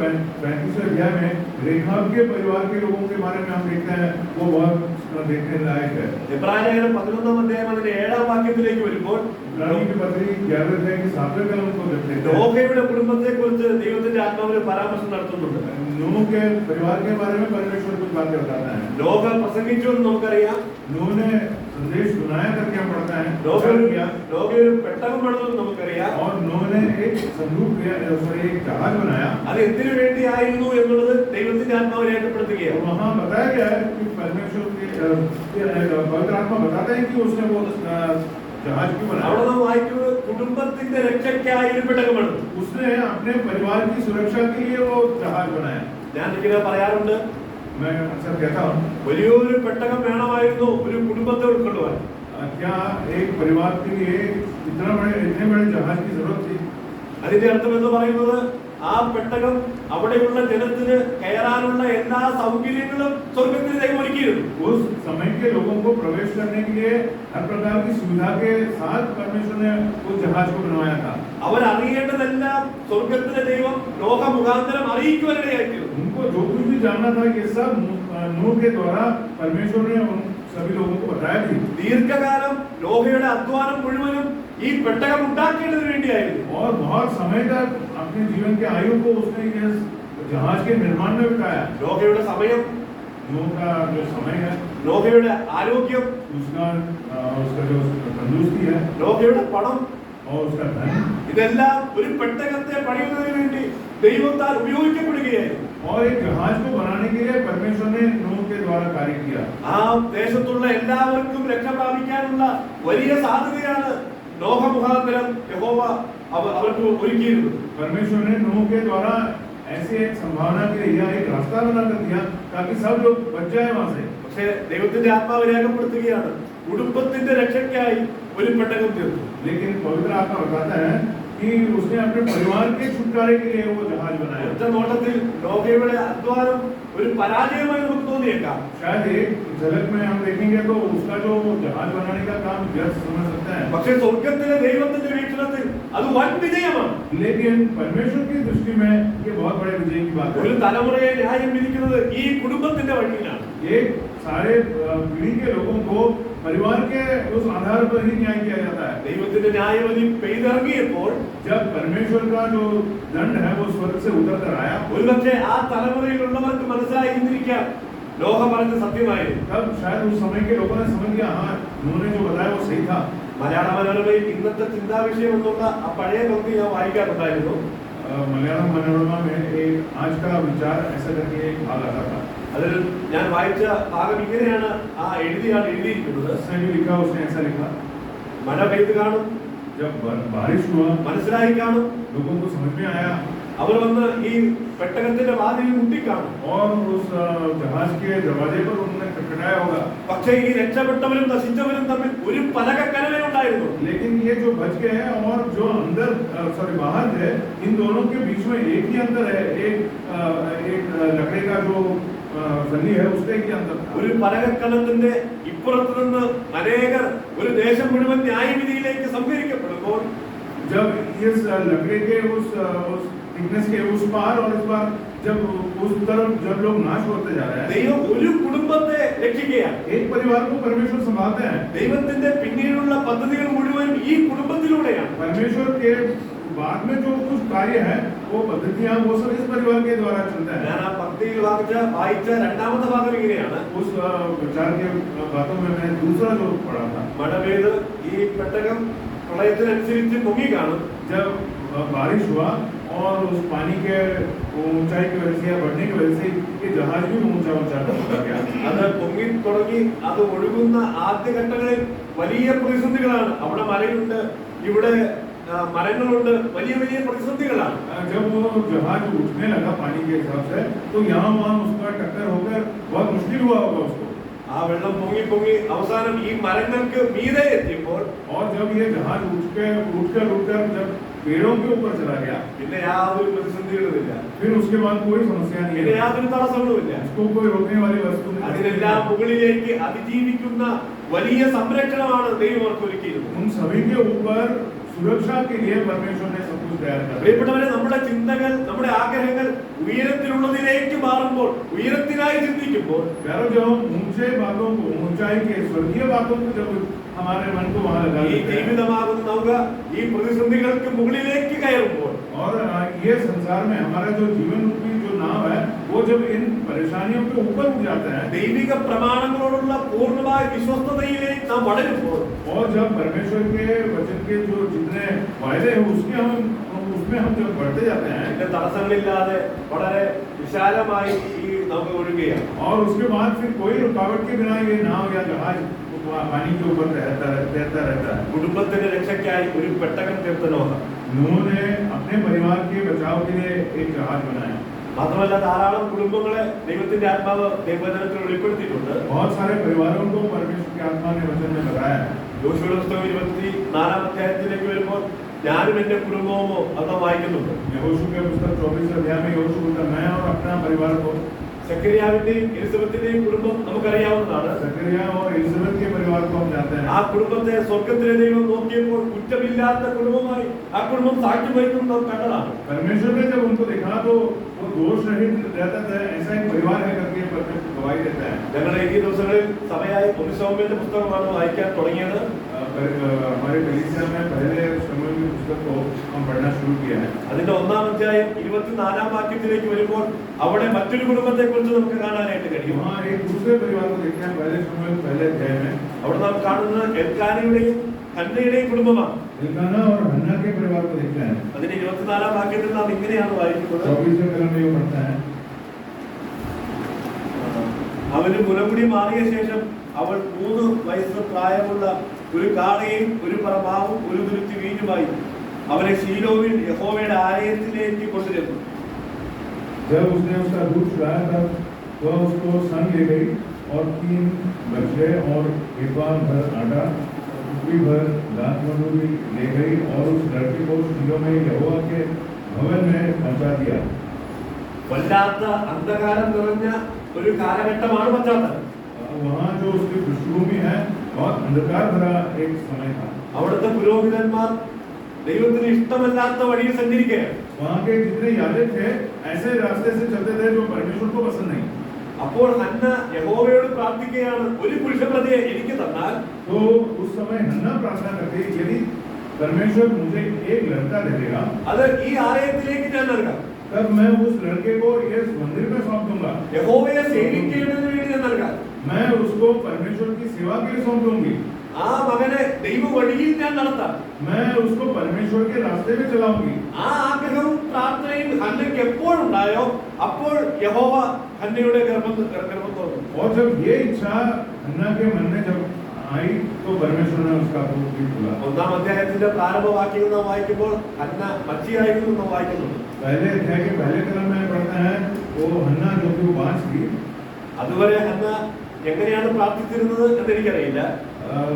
35वें अध्याय में रेखाब के परिवार के लोगों के बारे में हम देखते हैं, वो बहुत देखने लायक है। എബ്രായലേഖനം 11-ാം അധ്യായം അതിന്റെ 7-ാം വാക്യത്തിലേക്ക് വരുമ്പോൾ इब्रानी की पत्री 11वें अध्याय के 7वें कलम को देखते हैं। നോഹയുടെ കുടുംബത്തെ കുറിച്ച് ദൈവത്തിന്റെ ആത്മാവിൽ പരാമർശം നടത്തുന്നുണ്ട്. नूह के परिवार के बारे में परमेश्वर कुछ बातें बताता है। നോഹ പ്രസംഗിച്ചു എന്ന് നമുക്കറിയാം. नूह ने संदेश सुनाया करके हम पढ़ते हैं। നോഹ ഒരു പെട്ടകം പണിതെന്ന് നമുക്കറിയാം. और नूह ने एक संदूक एक जहाज बनाया। അത് എന്തിനു വേണ്ടിയായിരുന്നു എന്നുള്ളത് ദൈവത്തിന്റെ ആത്മാവ് രേഖപ്പെടുത്തുകയാണ്. वहाँ बताया गया है कि परमेश्वर के पवित्र आत्मा बताता है कि उसने वो जहाज क्यों बनाया। അവിടെ നാം വായിക്കുന്നത് കുടുംബത്തിന്റെ രക്ഷയ്ക്കായി ഒരു പെട്ടകമാണ്. उसने अपने परिवार की सुरक्षा के लिए वो जहाज बनाया। ഞാൻ ഇങ്ങനെ പറയാറുണ്ട്, मैं अक्सर कहता हूँ, വലിയൊരു പെട്ടകം വേണമായിരുന്നു ഒരു കുടുംബത്തെ ഉൾക്കൊള്ളുവാൻ. क्या एक परिवार के लिए इतने बड़े जहाज की जरूरत थी? അതിന്റെ അർത്ഥം എന്ന് പറയുന്നത് ആ പെട്ടകം അവിടെയുള്ള ജനത്തിന് കയറാനുള്ള എല്ലാ സൗകര്യങ്ങളും സ്വർഗത്തിൽ ദൈവം ഒരുക്കിയിരുന്നു. उस समय के लोगों को प्रवेश करने के लिए हर प्रकार की सुविधा के साथ परमेश्वर ने उस जहाज को बनवाया था। അവർ അറിയേണ്ടതെല്ലാം സ്വർഗത്തിലെ ദൈവം ലോക മുഖാന്തരം അറിയിക്കുവാനിടയായിരുന്നു. उनको जो कुछ भी जानना था ये सब नूह के द्वारा परमेश्वर ने उन सभी लोगों को बताया थी। ദീർഘകാലം നോഹയുടെ അധ്വാനം മുഴുവനും ഈ പെട്ടകം ഉണ്ടാക്കേണ്ടതിന് വേണ്ടിയായിരുന്നു. और बहुत समय तक अपने जीवन के आयु को उसने इस जहाज के निर्माण में बिताया। നോഹയുടെ സമയം, नूह का जो समय है, നോഹയുടെ ആരോഗ്യം, उसका जो तंदुरुस्ती है നോഹയുടെ പണം, और उसका धन, ഇതെല്ലാം ഒരു പെട്ടകത്തെ പണിയുന്നതിന് വേണ്ടി ദൈവത്താൽ ഉപയോഗിക്കപ്പെടുകയായിരുന്നു. और एक जहाज को बनाने के लिए परमेश्वर ने नूह के द्वारा कार्य किया। ആ ദേശത്തുള്ള എല്ലാവർക്കും രക്ഷ പ്രാപിക്കാനുള്ള വലിയ സാധ്യതയാണ് നോഹ മുഖാന്തരം യഹോവ അവർക്ക് ഒരുക്കിയിരുന്നത്. परमेश्वर ने नूह के द्वारा ऐसे एक संभावना के लिए एक रास्ता बना कर दिया ताकि सब लोग बच जाए वहां से। പക്ഷേ ദൈവത്തിന്റെ ആത്മാവ് രേഖപ്പെടുത്തുകയാണ്, കുടുംബത്തിന്റെ രക്ഷയ്ക്കായി ഒരു പെട്ടകം തീർന്നു. लेकिन पवित्र आत्मा बताता है कि उसने अपने परिवार के छुटकारे के लिए वो जहाज बनाया। ഒറ്റ നോട്ടത്തിൽ നോഹയുടെ അധ്വാനം ഒരു പരാജയമായി നമുക്ക് തോന്നിയേക്കാം. शायद एक झलक में हम देखेंगे तो उसका जो जहाज बनाने का काम व्यर्थ समझ सकता है, പക്ഷേ സ്വർഗത്തിലെ ദൈവത്തിന്റെ വീക്ഷണത്തിൽ അത് വൻ വിജയമാണ്. लेकिन परमेश्वर की दृष्टि में ये बहुत बड़े विजय की बात ഒരു है। തലമുറയെ ന്യായം വിധിക്കുന്നത് ഈ കുടുംബത്തിന്റെ വഴിയിലാണ്. एक सारे पीढ़ी के लोगों को परिवार के उस आधार पर ही न्याय किया जाता है। ദൈവത്തിന്റെ ന്യായവിധി പെയ്തിറങ്ങിയപ്പോൾ जब परमेश्वर का जो दंड है वो स्वर्ग से उतर कर आया, ഒരുപക്ഷെ ആ തലമുറയിലുള്ളവർക്ക് മനസ്സിലായിരുന്നിരിക്കാം ലോക പറഞ്ഞ സത്യമായിരുന്നു. तब शायद उस समय के लोगों ने समझ लिया, हाँ उन्होंने जो बताया वो सही था। മലയാള മനോരമയിൽ ഇന്നത്തെ ചിന്താവിഷയം എന്നുള്ള ആ പഴയ പങ്ക്തി ഞാൻ വായിക്കാറുണ്ടായിരുന്നു. मलयालम मनोरमा में एक आज का विचार ऐसा करके एक भाग आता था। അതിൽ ഞാൻ വായിച്ച ഭാഗം ഇങ്ങനെയാണ് ആ എഴുതിയാൾ എഴുതിയിരിക്കുന്നത്. उसने जो लिखा उसने ऐसा लिखा, മഴ പെയ്ത് കാണും, जब बारिश हुआ മനസ്സിലായി കാണും, लोगों को समझ में आया അവർ വന്ന് ഈ പെട്ടകത്തിന്റെ വാതിൽ മുട്ടിക്കാണും. और उस जहाज के दरवाजे पर उन्होंने खटखटाया होगा। പക്ഷേ ഈ രക്ഷപ്പെട്ടവരും നശിച്ചവരും തമ്മിൽ ഒരു പലകക്കനവേ ഉണ്ടായിരുന്നു. लेकिन ये जो बच गए हैं और जो अंदर बाहर थे, इन दोनों के बीच में एक ही अंतर है, एक लकड़े का जो फली है उसके के अंदर था। ഒരു പലകക്കണത്തിന്റെ ഇപ്പുറത്ത് നിന്ന് അനേകർ ഒരു ദേശം മുഴുവൻ ന്യായവിധിയിലേക്ക് സംഹരിക്കപ്പെടുമ്പോൾ जब इस लकड़ी के उस थिकनेस के उस पार और इस पार जब उस तरफ जब लोग नाश होते जा रहे हैं, ദൈവം ഒരു കുടുംബത്തെ രക്ഷിക്കുകയാണ്. एक परिवार को परमेश्वर संभालते हैं. ദൈവത്തിന്റെ പിന്നീടുള്ള പദ്ധതികൾ മുഴുവൻ ഈ കുടുംബത്തിലൂടെയാണ്. परमेश्वर के बाद में जो कुछ कार्य है वो पद्धतियां वो सब इस परिवार के द्वारा चलता है. ഞാൻ ആ പദ്ധതിയിൽ വായിച്ച രണ്ടാമത്തെ ഭാഗം ഇങ്ങനെയാണ്. उस विचार के बातों में मैं दूसरा जो पढ़ा था, മഴ പെയ്ത് ഈ പെട്ടകം പ്രളയത്തിനനുസരിച്ച് പൊങ്ങി കാണും. जब बारिश हुआ और उस पानी के ऊंचाई की वजह से या बढ़ने की वजह से ये जहाज भी ऊंचा ऊंचा होता गया. അത് പൊങ്ങി തുടങ്ങി അത് ഒഴുകുന്ന ആദ്യഘട്ടങ്ങളിൽ വലിയ പ്രതിസന്ധികളാണ്. അവിടെ മലയുണ്ട്, ഇവിടെ മരങ്ങളുണ്ട്, വലിയ വലിയ പ്രതിസന്ധികളാണ്. जब वो जहाज उठने लगा पानी के हिसाब से तो यहाँ वहाँ उसका टक्कर होकर बहुत मुश्किल हुआ होगा उसको. ആ വെള്ളം പൊങ്ങി പൊങ്ങി അവസാനം ഈ മരങ്ങൾക്ക് മീതെ എത്തിയപ്പോൾ और जब ये जहाज उठकर जब पेड़ों के ऊपर चला गया, പിന്നെ യാതൊരു പ്രതിസന്ധികളുമില്ല, फिर उसके बाद कोई समस्या नहीं പിന്നെ है, യാതൊരു തടസ്സങ്ങളുമില്ല. उसको कोई रोकने वाली वस्तु नहीं. അതിനെല്ലാം മുകളിലേക്ക് അതിജീവിക്കുന്ന വലിയ സംരക്ഷണമാണ് ദൈവം അവർക്ക് ഒരുക്കിയിരുന്നത്. उन सभी के ऊपर सुरक्षा के लिए परमेश्वर ने सब कुछ तैयार कर. പ്രിയപ്പെട്ടവരെ, നമ്മുടെ ചിന്തകൾ, നമ്മുടെ ആഗ്രഹങ്ങൾ ഉയരത്തിലുള്ളതിലേക്ക് മാറുമ്പോൾ, ഉയരത്തിനായി ചിന്തിക്കുമ്പോൾ, प्यारों, जब हम ऊंचे बातों को, ऊंचाई के स्वर्गीय बातों को जब हमारे मन को वहां लगा ഈ देते हैं, ജീവിതമാകുന്ന നൗക ഈ പ്രതിസന്ധികൾക്ക് മുകളിലേക്ക് കയറുമ്പോൾ, और ये संसार में हमारा जो जीवन रूपी जो नाव है वो जब इन परेशानियों के ऊपर उठ जाता है, ദൈവിക പ്രമാണങ്ങളോടുള്ള പൂർണ്ണമായ വിശ്വസ്തതയിലേക്ക് നാം വളരുമ്പോൾ, और जब परमेश्वर के वचन के जो जितने वायदे हैं उसमें हम जब बढ़ते जाते हैं, ഇതിന്റെ തടസ്സങ്ങളില്ലാതെ വളരെ വിശാലമായി ഈ നൗക ഒഴുകുകയാണ്. और उसके बाद फिर कोई रुकावट के बिना ये नाव या जहाज पानी के ऊपर तैरता रहता है. കുടുംബത്തിന്റെ രക്ഷയ്ക്കായി ഒരു പെട്ടകം തീർത്ത നോഹ. नूह ने अपने परिवार के बचाव के लिए एक जहाज बनाया. മാത്രമല്ല ധാരാളം കുടുംബങ്ങളെ ദൈവത്തിന്റെ ആത്മാവ് ദൈവവചനത്തിൽ വെളിപ്പെടുത്തിയിട്ടുണ്ട്. बहुत सारे परिवारों को परमेश्वर की आत्मा ने वचन में बताया. യോശുവയുടെ പുസ്തകം 24 അധ്യായത്തിലേക്ക് വരുമ്പോൾ ഞാനും എന്റെ കുടുംബവുമോ അത് വായിക്കുന്നുണ്ട്. यहोशू के पुस्तक 24 अध्याय में यहोशू बोलता है, मैं और अपना परिवार को. സെക്കരിയാവിന്റെയും എലിസബത്തിന്റെയും കുടുംബം നമുക്കറിയാവുന്നതാണ്. जकरिया और एलिजाबेथ के परिवार को हम जानते हैं. ആ കുടുംബത്തെ സ്വർഗത്തിലെ ദൈവം നോക്കിയപ്പോൾ കുറ്റമില്ലാത്ത കുടുംബമായി ആ കുടുംബം സാക്ഷ്യം വഹിക്കുന്നത് നാം കണ്ടതാണ്. परमेश्वर ने जब उनको देखा तो वो दोष रहित रहता था, ऐसा एक परिवार है करके परमेश्वर गवाही देता है. ഞങ്ങൾ ഈ ദിവസങ്ങളിൽ സഭയായി പുരുഷോമ്യന്റെ പുസ്തകമാണ് വായിക്കാൻ തുടങ്ങിയത്. हमारे कलीसिया में पहले शमूएल की पुस्तक को हम पढ़ना शुरू किया है. അതിന്റെ 1-ാം അധ്യായം 24-ാം വാക്യത്തിലേക്ക് വരുമ്പോൾ അവിടെ മറ്റൊരു കുടുംബത്തെ കുറിച്ച് നമുക്ക് കാണാനായിട്ട് കഴിയും. वहाँ एक दूसरे परिवार को देखते हैं पहले शमूएल पहले अध्याय में. അവിടെ നാം കാണുന്നത് എൽക്കാനയുടെയും ഹന്നയുടെയും കുടുംബമാണ്. एल्काना और हन्ना के परिवार को देखते हैं. അതിന്റെ 24-ാം വാക്യത്തിൽ നാം ഇങ്ങനെയാണ് വായിക്കുന്നത്. 24वें कलम में ये पढ़ता है, അവന് മുലകുടി മാറിയ ശേഷം അവൾ 3 വയസ്സ് പ്രായമുള്ള ഒരു കാളയും ഒരു പറമാവും ഒരു തുരുത്തി വീഞ്ഞുമായി അവനെ ശീലോവിൽ യഹോവയുടെ ആലയത്തിലേക്ക് കൊണ്ടുവരുന്നു. जब उसने उसका दूध चुराया तब वह उसको संग ले गई और 3 बछड़े और एफा भर आटा टुकड़ी भर दाख मधुरी ले गई और उस लड़के को शीलो में यहोवा के भवन में पहुंचा दिया. വല്ലാത്ത അന്ധകാരം നിറഞ്ഞ ഒരു കാലഘട്ടമാണ് പശ്ചാത്തലം. वहाँ जो उसकी पृष्ठभूमि है बहुत अंधकार भरा एक समय था. അവിടുത്തെ പുരോഹിതന്മാർ ദൈവത്തിന് ഇഷ്ടമല്ലാത്ത വഴിയിൽ സഞ്ചരിക്കുകയാണ്. वहाँ के जितने याजक थे ऐसे रास्ते से चलते थे जो परमेश्वर को पसंद नहीं. അപ്പോൾ ഹന്ന യഹോവയോട് പ്രാർത്ഥിക്കുകയാണ്, ഒരു പുരുഷപ്രതിയെ എനിക്ക് തന്നാൽ. तो उस समय हन्ना प्रार्थना करती, यदि परमेश्वर मुझे एक लड़का दे देगा അത് ഈ ആലയത്തിലേക്ക് ഞാൻ നൽകാം. तब मैं उस लड़के को इस मंदिर में सौंप दूंगा. യഹോവയെ സേവിക്കുന്നതിന് വേണ്ടി ഞാൻ നൽകാം. मैं उसको परमेश्वर की सेवा के लिए सौंप दूंगी. ആ മകനെ ദൈവ വഴിയിൽ ഞാൻ നടത്താം. मैं उसको परमेश्वर के रास्ते में चलाऊंगी. ആ ആഗ്രഹവും പ്രാർത്ഥനയും ഹന്നയ്ക്ക് എപ്പോഴുണ്ടായോ അപ്പോൾ യഹോവ ഹന്നയുടെ ഗർഭം തുറന്നു. और जब ये इच्छा हन्ना के मन में जब आई तो परमेश्वर ने उसका मुख भी खोला. 1-ാം അധ്യായത്തിന്റെ പ്രാരംഭ വാക്യങ്ങൾ നാം വായിക്കുമ്പോൾ ഹന്ന മച്ചിയായിരുന്നു നാം വായിക്കുന്നുണ്ട്. पहले अध्याय के पहले क्रम में पढ़ते हैं वो हन्ना जो कि वो बांझ थी. അതുവരെ ഹന്ന എങ്ങനെയാണ് പ്രാർത്ഥിച്ചിരുന്നത് എന്ന് എനിക്കറിയില്ല.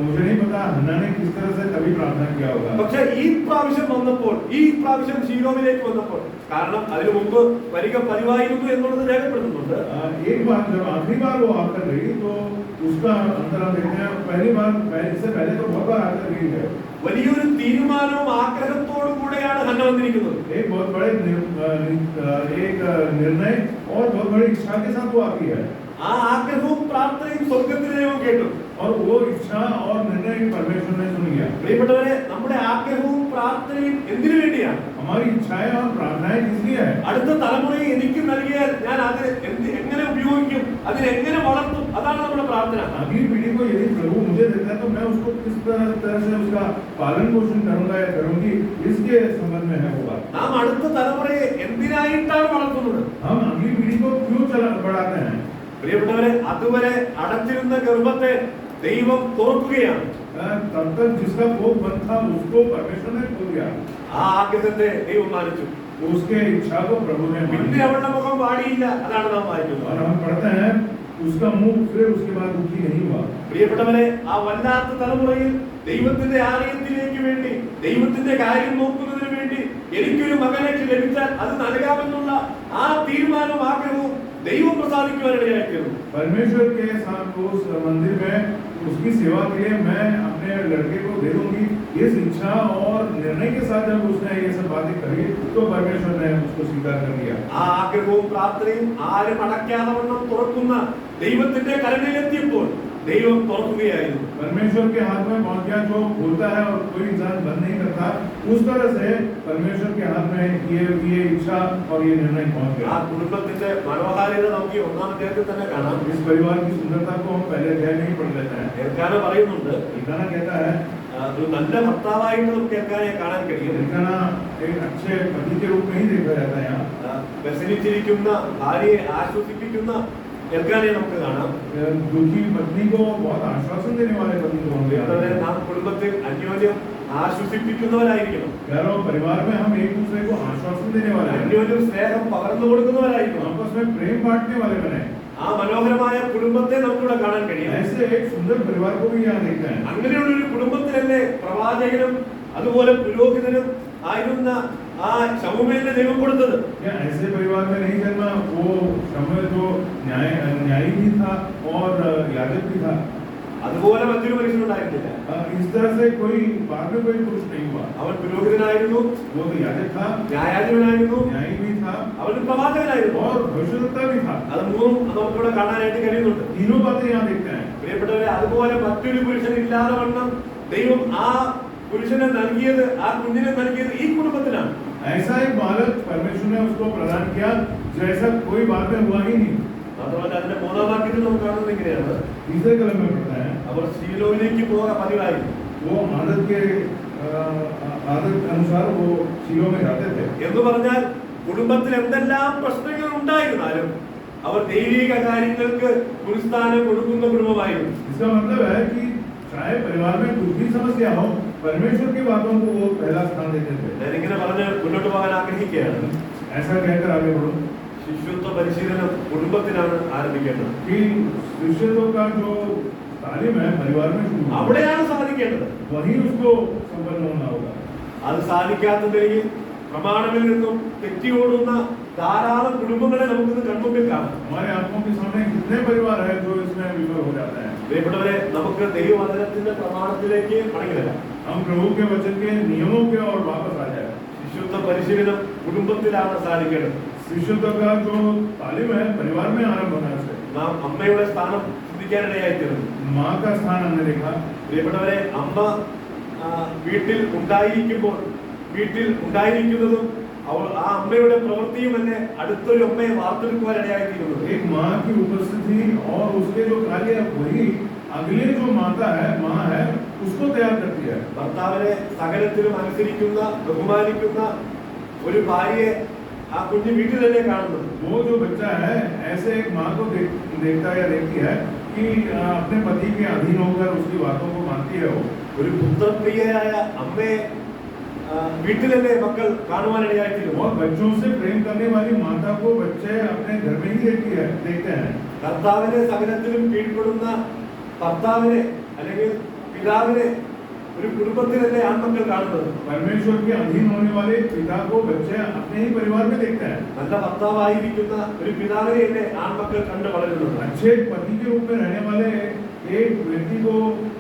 मुझे नहीं पता हन्ना ने किस तरह से तभी प्रार्थना किया होगा। പക്ഷേ ഈ പ്രാവശ്യം വന്നപ്പോൾ, ഈ പ്രാവശ്യം ശീലോവിലേക്ക് വന്നപ്പോൾ, കാരണം അതിനു മുമ്പ് വരിക പതിവായിരുന്നു എന്നുള്ളത് രേഖപ്പെടുത്തുന്നുണ്ട്. एक बार जब आखिरी बार वो आकर गई तो उसका अंतर हम देखते हैं, इससे पहले तो बहुत बार आकर गई है। വലിയൊരു തീരുമാനവും ആഗ്രഹത്തോടും കൂടെയാണ് ഹന്ന വന്നിരിക്കുന്നത്. एक बहुत बड़े एक निर्णय और बहुत बड़ी इच्छा के साथ वो आती है। ആ ആഗ്രഹവും പ്രാർത്ഥനയും സ്വർഗ്ഗത്തിൽ ദൈവം കേട്ടു. और वो इच्छा और निर्णय परमेश्वर ने सुन लिया। പ്രിയപ്പെട്ടവരെ, നമ്മുടെ ആഗ്രഹവും പ്രാർത്ഥനയും എന്തിനു വേണ്ടിയാണ്? हमारी इच्छाएं और प्रार्थनाएं किस लिए है? അടുത്ത തലമുറയെ എനിക്ക് നൽകിയാൽ ഞാൻ അതിനെ എങ്ങനെ ഉപയോഗിക്കും, അതിനെ എങ്ങനെ വളർത്തും, അതാണ് നമ്മുടെ പ്രാർത്ഥന. अगली पीढ़ी को यदि प्रभु मुझे देता है तो मैं उसको किस तरह से उसका पालन पोषण करूंगा या करूंगी, इसके संबंध में है वो बात। നാം അടുത്ത തലമുറയെ എന്തിനായിട്ടാണ് വളർത്തുന്നത്? हम अगली पीढ़ी को क्यों बढ़ाते हैं? പ്രിയപ്പെട്ടവരെ, അതുവരെ അടച്ചിരുന്ന ഗർഭത്തെ ദൈവം തുറക്കുകയാണ്. तब तक जिसका कोप बंद था उसको परमेश्वर ने खोल दिया। ആ ആഗ്രഹത്തെ ദൈവം മാനിച്ചു. उसके इच्छा को प्रभु ने मान പിന്നെ लिया। അവളുടെ മുഖം വാടിയില്ല, അതാണ് നാം വായിക്കുന്നത്. और हम पढ़ते हैं उसका मुंह फिर उसके बाद दुखी नहीं हुआ। പ്രിയപ്പെട്ടവരെ, ആ വല്ലാത്ത തലമുറയിൽ ദൈവത്തിന്റെ ആലയത്തിലേക്ക് വേണ്ടി, ദൈവത്തിന്റെ കാര്യം നോക്കുന്നതിന് വേണ്ടി എനിക്കൊരു മകനെ ലഭിച്ചാൽ അത് നൽകാമെന്നുള്ള ആ തീരുമാനവും ആഗ്രഹവും ദൈവം പ്രസാദിക്കുവാനിടയായിത്തീർന്നു. परमेश्वर के साथ उस मंदिर में उसकी सेवा के लिए मैं अपने लड़के को दे दूंगी, इस इच्छा और निर्णय के साथ जब उसने ये सब बातें करी तो परमेश्वर ने उसको स्वीकार कर लिया। ആ ആഗ്രഹവും പ്രാർത്ഥനയും ആരും അടയ്ക്കാതെ വണ്ണം തുറക്കുന്ന ദൈവത്തിന്റെ കരങ്ങളിലെത്തിയപ്പോൾ ദൈവം തുറക്കുകയായിരുന്നു. परमेश्वर के हाथ में पहुंच गया, जो बोलता है और कोई इंसान बंद नहीं करता, उस तरह से परमेश्वर के हाथ में ये इच्छा और ये निर्णय पहुंच ആ गया। കുടുംബത്തിന്റെ മനോഹാരിത നമുക്ക് ഈ ഒന്നാം അധ്യായത്തിൽ തന്നെ കാണാം. इस परिवार की सुंदरता को हम पहले अध्याय में ही पढ़ लेते हैं। എൽക്കാന പറയുന്നുണ്ട്, एल्काना कहता है, ഒരു നല്ല ഭർത്താവായിട്ട് നമുക്ക് എൽക്കാനയെ കാണാൻ കഴിയും. एल्काना एक अच्छे पति के रूप में ही देखा जाता है। यहाँ വ്യസനിച്ചിരിക്കുന്ന ഭാര്യയെ ആശ്വസിപ്പിക്കുന്ന എൽക്കാനയെ നമുക്ക് കാണാം. दुखी पत्नी को बहुत आश्वासन देने वाले पति को हम देखते हैं। നാം കുടുംബത്തിൽ അന്യോന്യം ആശ്വസിപ്പിക്കുന്നവരായിരിക്കണം. यारों, परिवार में हम एक दूसरे को आश्वासन देने वाले हैं, അന്യോന്യം സ്നേഹം പകർന്നു കൊടുക്കുന്നവരായിരിക്കണം. आपस में प्रेम बांटने वाले बने। ആ മനോഹരമായ കുടുംബത്തെ നമുക്കിവിടെ കാണാൻ കഴിയും. ऐसे एक सुंदर परिवार को भी यहाँ देखते हैं। അങ്ങനെയുള്ള ഒരു കുടുംബത്തിലല്ലേ പ്രവാചകനും അതുപോലെ പുരോഹിതനും ആയിരുന്ന ആ ശമൂവേലിനെ ദൈവം കൊടുത്തത്? क्या ऐसे परिवार में नहीं जन्मा वो शमूएल जो न्यायी भी था और याजक भी था? അതുപോലെ മറ്റൊരു മനുഷ്യനുണ്ടായിരുന്നില്ല. इस तरह से कोई बाद में कोई पुरुष नहीं हुआ। അവൻ പുരോഹിതനായിരുന്നു, वो तो याजक था, ന്യായാധിപനായിരുന്നു, न्यायी भी था അവൻ പ്രവാചകനായിരുന്നു. और भविष्यद्वक्ता भी था। അത് മൂന്നും നമുക്കിവിടെ കാണാനായിട്ട് കഴിയുന്നുണ്ട്. तीनों बातें यहाँ देखते हैं। പ്രിയപ്പെട്ടവരെ, അതുപോലെ മറ്റൊരു പുരുഷൻ ഇല്ലാതെ വണ്ണം ദൈവം ആ പുരുഷനെ നൽകിയത്, ആ കുഞ്ഞിനെ നൽകിയത് ഈ കുടുംബത്തിനാണ്. ऐसा एक बालक परमेश्वर ने उसको प्रदान किया जैसा कोई बाद में हुआ ही नहीं। മാത്രമല്ല അതിന്റെ മൂന്നാം വാക്യത്തിൽ നമുക്ക് കാണുന്നത് ഇങ്ങനെയാണ്, तीसरे कलम में पढ़ता है, അവർ ശീലോവിലേക്ക് പോകാൻ പതിവായിരുന്നു. वो आदत अनुसार वो शीलो में जाते थे। എന്ന് പറഞ്ഞാൽ കുടുംബത്തിൽ എന്തെല്ലാം പ്രശ്നങ്ങൾ ഉണ്ടായിരുന്നാലും അവർ ദൈവിക കാര്യങ്ങൾക്ക് മുൻസ്ഥാനം കൊടുക്കുന്ന കുടുംബമായിരുന്നു. इसका मतलब है कि चाहे परिवार में कुछ भी समस्या हो, परमेश्वर की बातों को वो पहला स्थान देते थे। ഞാനിങ്ങനെ പറഞ്ഞ് മുന്നോട്ട് പോകാൻ ആഗ്രഹിക്കുകയാണ്. ऐसा कहकर आगे बढ़ो ശിശുത്വ പരിശീലനം കുടുംബത്തിലാണ് ആരംഭിക്കേണ്ടത്. कि शिष्यत्व का जो तालीम है परिवार में शुरू होगा, അവിടെയാണ് സാധിക്കേണ്ടത്. वही उसको संपन्न होना होगा। അത് സാധിക്കാത്തതിൽ പ്രമാണങ്ങളിൽ നിന്നും തെറ്റിയോടുന്ന ധാരാളം കുടുംബങ്ങളെ നമുക്കിന്ന് കൺമുമ്പിൽ കാണാം. हमारे आंखों के सामने कितने परिवार है जो इसमें विफल हो जाते हैं। പ്രിയപ്പെട്ടവരെ, നമുക്ക് ദൈവവചനത്തിന്റെ പ്രമാണത്തിലേക്ക് മടങ്ങി വരാം. हम प्रभु के वचन के नियमों के और वापस आ जाए। ശിശുത്വ പരിശീലനം കുടുംബത്തിലാണ് സാധിക്കേണ്ടത്. शिष्यत्व का जो तालीम है परिवार में आरंभ होना चाहिए। നാം അമ്മയുടെ സ്ഥാനം ചിന്തിക്കാനിടയായിത്തീർന്നു. माँ का स्थान हमने देखा। പ്രിയപ്പെട്ടവരെ, അമ്മ വീട്ടിൽ ഉണ്ടായിരിക്കുന്നതും ആ അമ്മയുടെ പ്രവൃത്തിയും തന്നെ അടുത്തൊരു അമ്മയെ വാർത്തെടുക്കുവാനിടയായിത്തീരുന്നത്. एक माँ की उपस्थिति और उसके जो कार्य है वही अगले जो माता है, माँ है, उसको तैयार करती है। ഭർത്താവിനെ സകലത്തിലും അനുസരിക്കുന്ന, ബഹുമാനിക്കുന്ന ഒരു ഭാര്യയെ ആ കുഞ്ഞ് വീട്ടിൽ തന്നെ കാണുന്നത്. वो जो बच्चा है ऐसे एक माँ को देखता या देखती है कि अपने पति के अधीन होकर उसकी बातों को मानती है। वो ഒരു പുത്രപ്രിയയായ അമ്മയെ വീട്ടിൽ തന്നെ മക്കൾ കാണുവാനിടയായിത്തീരുന്നു. और बच्चों से प्रेम करने वाली माता को बच्चे अपने घर में ही देखते हैं। കർത്താവിനെ സകലത്തിലും കീഴ്പ്പെടുന്ന ഭർത്താവിനെ അല്ലെങ്കിൽ പിതാവിനെ ഒരു കുടുംബത്തിലല്ലേ ആൺമക്കൾ കാണുന്നത്. परमेश्वर के अधीन होने वाले पिता को बच्चे अपने ही परिवार में देखते हैं. നല്ല ഭർത്താവായിരിക്കുന്ന ഒരു പിതാവിനെയല്ലേ ആൺമക്കൾ കണ്ടു വളരുന്നത്. अच्छे पति के रूप में रहने वाले एक व्यक्ति को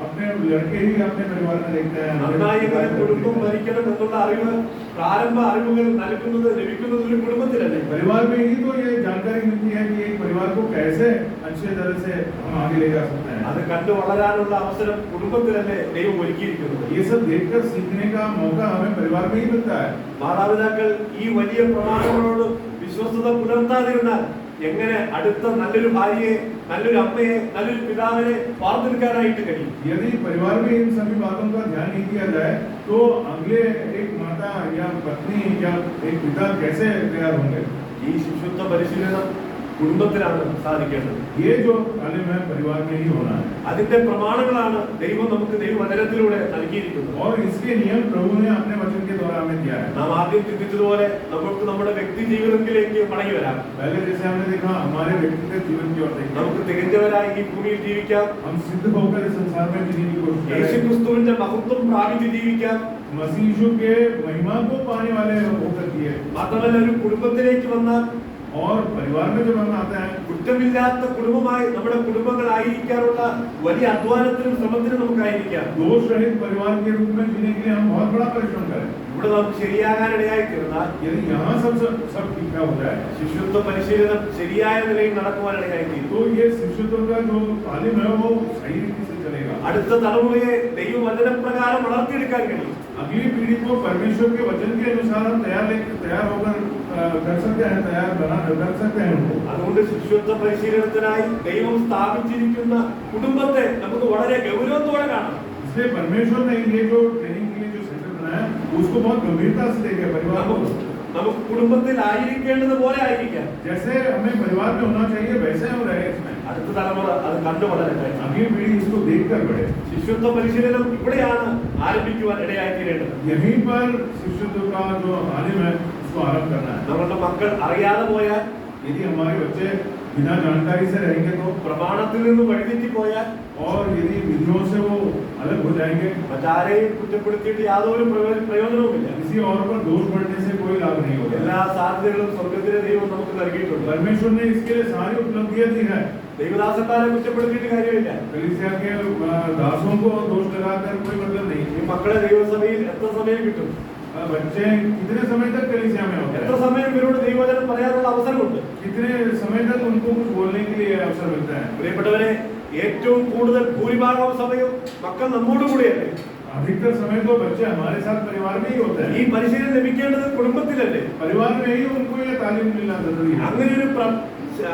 अपने लड़के ही अपने परिवार में देखते हैं. നന്നായി എങ്ങനെ കുടുംബം ഭരിക്കണം എന്നുള്ള അറിവ് പ്രാരംഭ അറിവുകൾ നൽകുന്നത് ലഭിക്കുന്നത് ഒരു കുടുംബത്തിലല്ലേ. परिवार में ही तो ये जानकारी मिलती है कि एक परिवार को कैसे अच्छे तरह से हम आगे ले जा सकते हैं. അത് കണ്ടു വളരാനുള്ള അവസരം കുടുംബത്തിലല്ലേ ദൈവം ഒരുക്കിയിരിക്കുന്നത്. ये सब देखकर सीखने का मौका हमें परिवार में ही मिलता है. മാതാപിതാക്കൾ ഈ വലിയ പ്രമാണങ്ങളോട് വിശ്വസ്തത പുലർത്താതിരുന്നാൽ എങ്ങനെ അടുത്ത നല്ലൊരു ഭാര്യയെ, നല്ലൊരു അമ്മയെ, നല്ലൊരു പിതാവിനെ വാർത്തെടുക്കാനായിട്ട് കഴിയും. यदि परिवार में इन सभी बातों का ध्यान नहीं दिया जाए तो अगले एक माता या पत्नी या एक पिता कैसे तैयार होंगे. ഈ ശിശുത്വ പരിശീലനം കുടുംബത്തിലാണ് സാധിക്കേണ്ടത്. ये जो तालीम है परिवार में ही होना है. അതിന്റെ പ്രമാണങ്ങളാണ് ദൈവം നമുക്ക് ദൈവവചനത്തിലൂടെ നൽകിയിരിക്കുന്നത്. और इसके नियम प्रभु ने अपने वचन के द्वारा हमें दिया है. നാം ആദ്യം ചിന്തിച്ചതുപോലെ നമുക്ക് നമ്മുടെ വ്യക്തി ജീവിതത്തിലേക്ക് മടങ്ങി വരാം. पहले जैसे हमने देखा हमारे व्यक्तिगत जीवन की ओर देखा. നമുക്ക് തികഞ്ഞവരായി ഈ ഭൂമിയിൽ ജീവിക്കാം. हम सिद्ध होकर इस संसार में जीने की कोशिश करें. യേശുക്രിസ്തുവിന്റെ മഹത്വം പ്രാപിച്ച് ജീവിക്കാം. मसीह यीशु के महिमा को पाने वाले होकर किए. മാത്രമല്ല ഒരു കുടുംബത്തിലേക്ക് വന്നാൽ और परिवार में जब हम आते हैं കുറ്റമില്ലാത്ത കുടുംബമായി നമ്മുടെ കുടുംബങ്ങളായിരിക്കാനുള്ള വലിയ അധ്വാനത്തിനും ശ്രമത്തിനും നമുക്കായിരിക്കാം. दोष रहित परिवार के रूप में जीने के लिए हम बहुत बड़ा परिश्रम करें. ഇവിടെ നമുക്ക് ശരിയാകാനിടയായി തീർന്നാൽ यदि यहाँ सब ठीक ठाक हो जाए ശിശുത്വ പരിശീലനം ശരിയായ നിലയിൽ നടക്കുവാനിടയായി തീരും. तो ये शिशुत्व का जो तालीम है वो सही रीति से चलेगा. അടുത്ത തലമുറയെ ദൈവവചനപ്രകാരം വളർത്തിയെടുക്കാൻ കഴിയും. अगली पीढ़ी को परमेश्वर के वचन के अनुसार हम तैयार होकर कर सकते हैं, कर सकते हैं उनको. അതുകൊണ്ട് ശിശുത്വ പരിശീലനത്തിനായി ദൈവം സ്ഥാപിച്ചിരിക്കുന്ന കുടുംബത്തെ നമുക്ക് വളരെ ഗൗരവത്തോടെ കാണാം. इसलिए परमेश्वर ने ये जो ट्रेनिंग के लिए जो सेंटर बनाया उसको बहुत गंभीरता से देखे. परिवार को നമുക്ക് കുടുംബത്തിൽ ആയിരിക്കേണ്ടത് പോലെ ആയിരിക്കാം. जैसे हमें परिवार में होना चाहिए वैसे हम रहे इसमें. അടുത്ത തലമുറ അത് കണ്ടു വളരട്ടെ. अगली पीढ़ी इसको देखकर बढ़े. ശിശുത്വ പരിശീലനം ഇവിടെയാണ് ആരംഭിക്കുവാൻ ഇടയായി തീരേണ്ടത്. यहीं पर शिशुत्व का जो तालीम है उसको आरंभ करना है. നമ്മളുടെ മക്കൾ അറിയാതെ പോയാൽ, यदि हमारे बच्चे बिना जानकारी से रहेंगे तो, പ്രമാണത്തിൽ നിന്ന് വഴിതെറ്റി പോയാൽ, और यदि विधियों से वो अलग हो जाएंगे, മറ്റാരെയും കുറ്റപ്പെടുത്തിയിട്ട് യാതൊരു പ്രയോജനവുമില്ല. किसी और पर दोष बढ़ने से कोई लाभ नहीं होगा. എല്ലാ സാധ്യതകളും സ്വർഗ്ഗത്തിലെ ദൈവം നമുക്ക് നൽകിയിട്ടുണ്ട്. परमेश्वर ने इसके लिए सारी उपलब्धियां दी है. ദൈവദാസന്മാരെ കുറ്റപ്പെടുത്തിയിട്ട് കാര്യമില്ല. कलीसिया के दासों को दोष लगाकर कोई मतलब नहीं. ഈ മക്കളെ ദൈവസഭയിൽ എത്ര സമയം കിട്ടും? बच्चे कितने समय तक कलीसिया में होते എത്ര हैं? സമയം ഇവരോട് ദൈവവചനം പറയാനുള്ള അവസരമുണ്ട്? कितने समय तक उनको कुछ बोलने के लिए अवसर मिलता है? പ്രിയപ്പെട്ടവരെ, ഏറ്റവും കൂടുതൽ ഭൂരിഭാഗം സമയം മക്കൾ നമ്മോട് കൂടെയല്ലേ. अधिकतर समय तो बच्चे हमारे साथ परिवार में ही होते ഈ हैं. പരിശീലനം ലഭിക്കേണ്ടത് കുടുംബത്തിലല്ലേ. परिवार में ही उनको ये तालीम मिलना जरूरी है.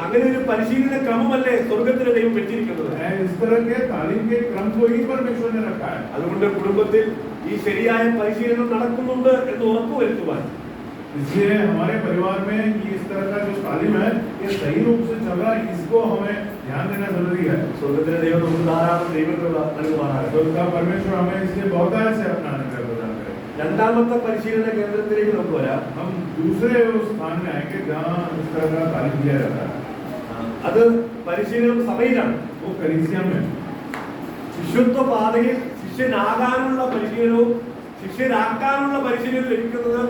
അങ്ങനെ ഒരു പരിശീലന ക്രമമല്ലേ സ്വർഗ്ഗത്തിലെ ദൈവം വെച്ചിരിക്കുന്നത്. इस तरह के तालीम के क्रम को ही परमेश्वर ने रखा है. അതുകൊണ്ട് കുടുംബത്തിൽ ഈ ശരിയായ പരിശീലനം നടക്കുന്നുണ്ട് എന്ന് ഉറപ്പുവരുത്തുവാൻ इसलिए हमारे परिवार में ये इस तरह का जो तालीम है ये सही रूप से चल रहा है, इसको हमें ध्यान देना जरूरी है. സ്വർഗ്ഗത്തിലെ ദൈവം നമുക്ക് ധാരാളം ദൈവങ്ങളുള്ള നൽകുവാനാണ്. तो उसका परमेश्वर हमें इसलिए बहुत से अपनाने का प्रदान करे. രണ്ടാമത്തെ പരിശീലന കേന്ദ്രത്തിലേക്ക് നമുക്ക് വരാം. हम दूसरे उस स्थान में आएंगे जहाँ इस तरह का तालीम दिया जाता है. അത് പരിശീലനം സഭയിലാണ്. वो कलीसिया में ശിശുത്വ പാതയിൽ ശിഷ്യനാകാനുള്ള പരിശീലനവും ശിഷ്യരാക്കാനുള്ള പരിശീലനം ലഭിക്കുന്നത്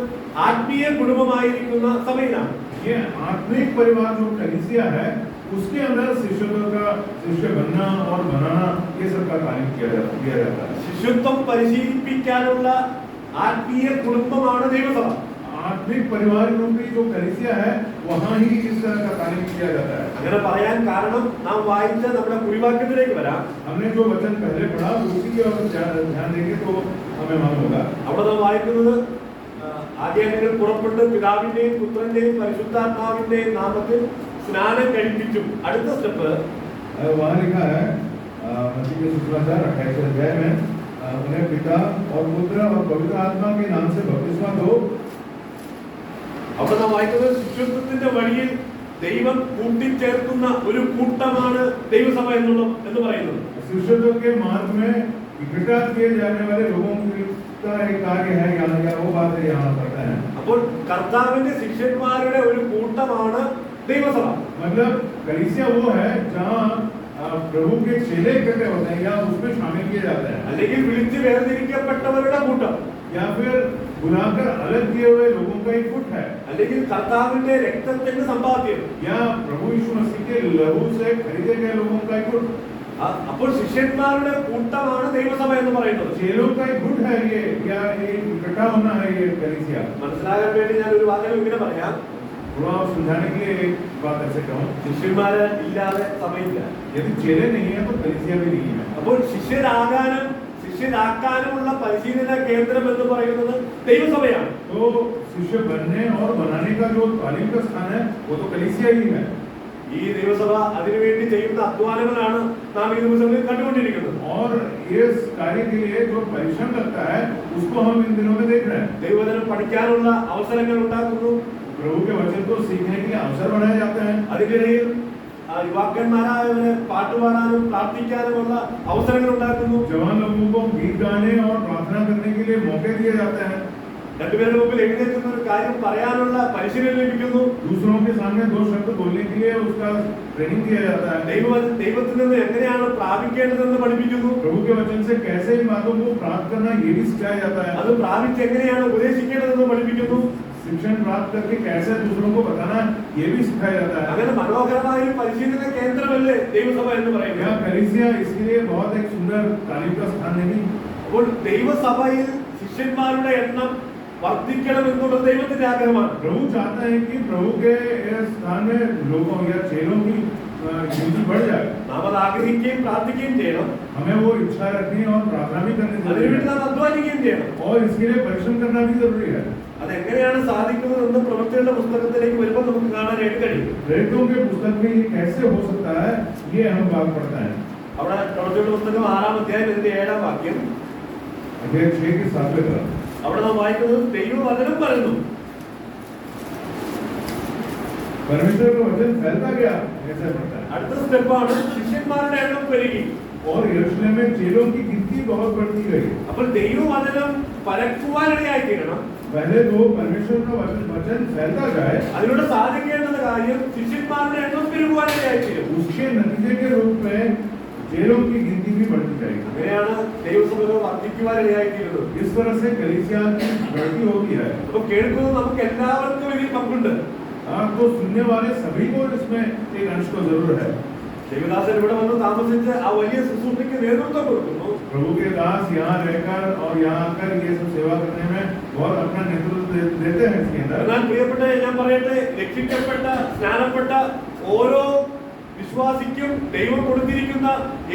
ആത്മീയ കുടുംബമായിരിക്കുന്ന സഭയിലാണ്. ये आत्मिक परिवार जो कलीसिया है उसके अंदर शिष्यत्व का शिष्य बनना और बनाना ये सब का तालीम दिया जाता है. ശിശുത്വം പരിശീലിപ്പിക്കാനുള്ള ആത്മീയ കുടുംബമാണ് ദൈവസഭ. आत्मिक परिवार रूपी जो कलीसिया है वहाँ ही इस तरह का तालीम किया जाता है. അങ്ങനെ പറയാൻ കാരണം നാം വായിച്ച നമ്മുടെ കുറിവാക്യത്തിലേക്ക് വരാം. हमने जो वचन पहले पढ़ा उसी की ओर ध्यान देंगे तो हमें मालूम होगा. അവിടെ നാം വായിക്കുന്നത് ആദ്യം നിങ്ങൾ പുറപ്പെട്ട് പിതാവിന്റെയും പുത്രന്റെയും പരിശുദ്ധാത്മാവിന്റെയും നാമത്തിൽ സ്നാനം കഴിപ്പിച്ചു. അടുത്ത സ്റ്റെപ്പ് वहाँ लिखा है मत्ती के सुसमाचार 28 अध्याय में उन्हें पिता और पुत्र और पवित्र आत्मा के नाम से बपतिस्मा दो. അവിടെ നാം വായിക്കുന്നത് ശിശുത്വത്തിന്റെ വഴിയിൽ ദൈവം കൂട്ടിച്ചേർക്കുന്ന ഒരു കൂട്ടമാണ് ദൈവസഭ എന്ന് പറയുന്നത്. शिष्यत्व के मार्ग में इकट्ठा किए जाने वाले लोगों का एक कार्य है या वो बात है यहाँ पढ़ते हैं. അപ്പോൾ കർത്താവിന്റെ ശിഷ്യന്മാരുടെ ഒരു കൂട്ടമാണ് ദൈവസഭ. मतलब कलीसिया वो है जहाँ प्रभु के चेले इकट्ठे होते हैं या उसमें शामिल किए जाते हैं, അല്ലെങ്കിൽ വിളിച്ച് വേർതിരിക്കപ്പെട്ടവരുടെ കൂട്ടം, या फिर बुलाकर अलग किए हुए लोगों का एक गुट है, അല്ലെങ്കിൽ കർത്താവിന്റെ രക്തത്തിന്റെ സമ്പാദ്യം, या प्रभु यीशु मसीह के लहू से खरीदे गए लोगों का एक गुट। അപ്പോൾ ശിഷ്യന്മാരുടെ കൂട്ടമാണ് ദൈവസഭ എന്ന് പറയുന്നത്. चेलों का एक गुट है ये, या एक इकट्ठा होना है ये कलीसिया। മനസ്സിലാകാൻ വേണ്ടി ഞാൻ ഒരു വാചകം ഇങ്ങനെ പറയാം. थोड़ा आप समझाने के लिए एक बात ऐसे कहूँ, ശിഷ്യന്മാര് ഇല്ലാതെ സഭയില്ല. यदि चेले नहीं है तो कलीसिया भी नहीं है। അപ്പോൾ ശിഷ്യരാക്കാനുമുള്ള പരിശീലന കേന്ദ്രം എന്ന് പറയുന്നത് ദൈവസഭയാണ്. तो शिष्य बनने और बनाने का जो तालीम का स्थान है वो तो कलीसिया ही है। ഈ ദൈവസഭ അതിനുവേണ്ടി ചെയ്യുന്ന അധ്വാനങ്ങളാണ് നാം ഈ ദിവസങ്ങളിൽ കണ്ടുകൊണ്ടിരിക്കുന്നത്. और इस कार्य के लिए जो परिश्रम लगता है उसको हम इन दिनों में देख रहे हैं। ദൈവവചനം പഠിക്കാനുള്ള അവസരങ്ങൾ ഉണ്ടാക്കുന്നു. प्रभु के वचन को सीखने के लिए अवसर बनाए जाते हैं। അതിനിടയിൽ യുവാക്കന്മാരായവരെ പാട്ടുപാടാനും പ്രാർത്ഥിക്കാനുമുള്ള അവസരങ്ങൾ ഉണ്ടാക്കുന്നു. जवान लोगों को गीत गाने और प्रार्थना करने के लिए मौके दिए जाते हैं। രണ്ടുപേരുടെ മുമ്പിൽ എഴുന്നേൽക്കുന്ന ഒരു കാര്യം പറയാനുള്ള പരിശീലനം ലഭിക്കുന്നു. दूसरों के सामने दो शब्द बोलने के लिए उसका ट्रेनिंग दिया जाता है। ദൈവത്തിൽ നിന്ന് എങ്ങനെയാണ് പ്രാപിക്കേണ്ടതെന്ന് പഠിപ്പിക്കുന്നു. प्रभु के वचन से कैसे इन बातों को प्राप्त करना ये भी सिखाया जाता है। അത് പ്രാപിച്ച് എങ്ങനെയാണ് ഉപദേശിക്കേണ്ടതെന്ന് പഠിപ്പിക്കുന്നു. शिक्षण प्राप्त करके कैसे दूसरों को बताना ये भी सिखाया जाता है। അങ്ങനെ മനോഹരമായ ഒരു പരിശീലന കേന്ദ്രമല്ലേ ദൈവസഭ എന്ന് പറയുന്നത്. यह कलीसिया इसके लिए बहुत एक सुंदर तालीम का स्थान नहीं। അപ്പോൾ ദൈവസഭയിൽ ശിഷ്യന്മാരുടെ എണ്ണം വർദ്ധിക്കണം എന്നുള്ളത് ദൈവത്തിന്റെ ആഗ്രഹമാണ്. प्रभु चाहता है कि प्रभु के स्थान में लोगों या चेलों की गिनती बढ़ जाए। നാം അത് ആഗ്രഹിക്കുകയും പ്രാർത്ഥിക്കുകയും ചെയ്യണം. हमें वो इच्छा रखनी और प्रार्थना भी करनी जरूरी അതിനുവേണ്ടി है, നാം അധ്വാനിക്കുകയും ചെയ്യണം. और इसके लिए परिश्रम करना भी जरूरी है। അതെങ്ങനെയാണ് സാധിക്കുന്നതെന്ന് പ്രവൃത്തികളുടെ പുസ്തകത്തിലേക്ക് വരുമ്പോൾ നമുക്ക് കാണാനായിട്ട് കഴിയും. प्रेरितों के पुस्तक में ये कैसे हो सकता है ये हम बात पढ़ता है। അവിടെ പ്രവൃത്തികളുടെ പുസ്തകം 6-ാം അധ്യായം 7-ാം വാക്യം. अध्याय 6 के 7वें तरफ അവിടെ നാം വായിക്കുന്നത് ദൈവവചനം പറയുന്നു. परमेश्वर का वचन फैलता गया, ऐसा पढ़ता है। അടുത്ത സ്റ്റെപ്പാണ് ശിഷ്യന്മാരുടെ എണ്ണം പെരുകി. और यरूशलेम में चेलों की गिनती बहुत बढ़ती गई। അപ്പോൾ ദൈവവചനം പരക്കുവാനിടയായി തീരണം. पहले तो परमेश्वर का वचन फैलता जाए, അതിലൂടെ സാധിക്കേണ്ട കാര്യം ശിഷ്യന്മാരുടെ എണ്ണം പെരുകുവാനിടയായി തീരും. उसके नतीजे के रूप में चेलों की गिनती भी बढ़ती जाएगी। അങ്ങനെയാണ് ദൈവസഭകൾ വർദ്ധിക്കുവാനിടയായി തീരുന്നത്. इस तरह से कलीसिया की बढ़ती होती है। അപ്പൊ കേൾക്കുന്നത് നമുക്ക് എല്ലാവർക്കും ഇതിൽ പങ്കുണ്ട്. तो सुनने वाले सभी को इसमें एक अंश को जरूर है। ദേവദാസൻ ഇവിടെ വന്ന് താമസിച്ച് ആ വലിയ ശുശ്രൂഷയ്ക്ക് നേതൃത്വം കൊടുക്കുന്നു. प्रभु के दास यहाँ रहकर और यहाँ आकर ये सब सेवा करने में बहुत अपना नेतृत्व देते हैं इसके अंदर। എന്നാൽ പ്രിയപ്പെട്ട ഞാൻ പറയട്ടെ, രക്ഷിക്കപ്പെട്ട സ്നാനപ്പെട്ട ഓരോ വിശ്വാസിക്കും ദൈവം കൊടുത്തിരിക്കുന്ന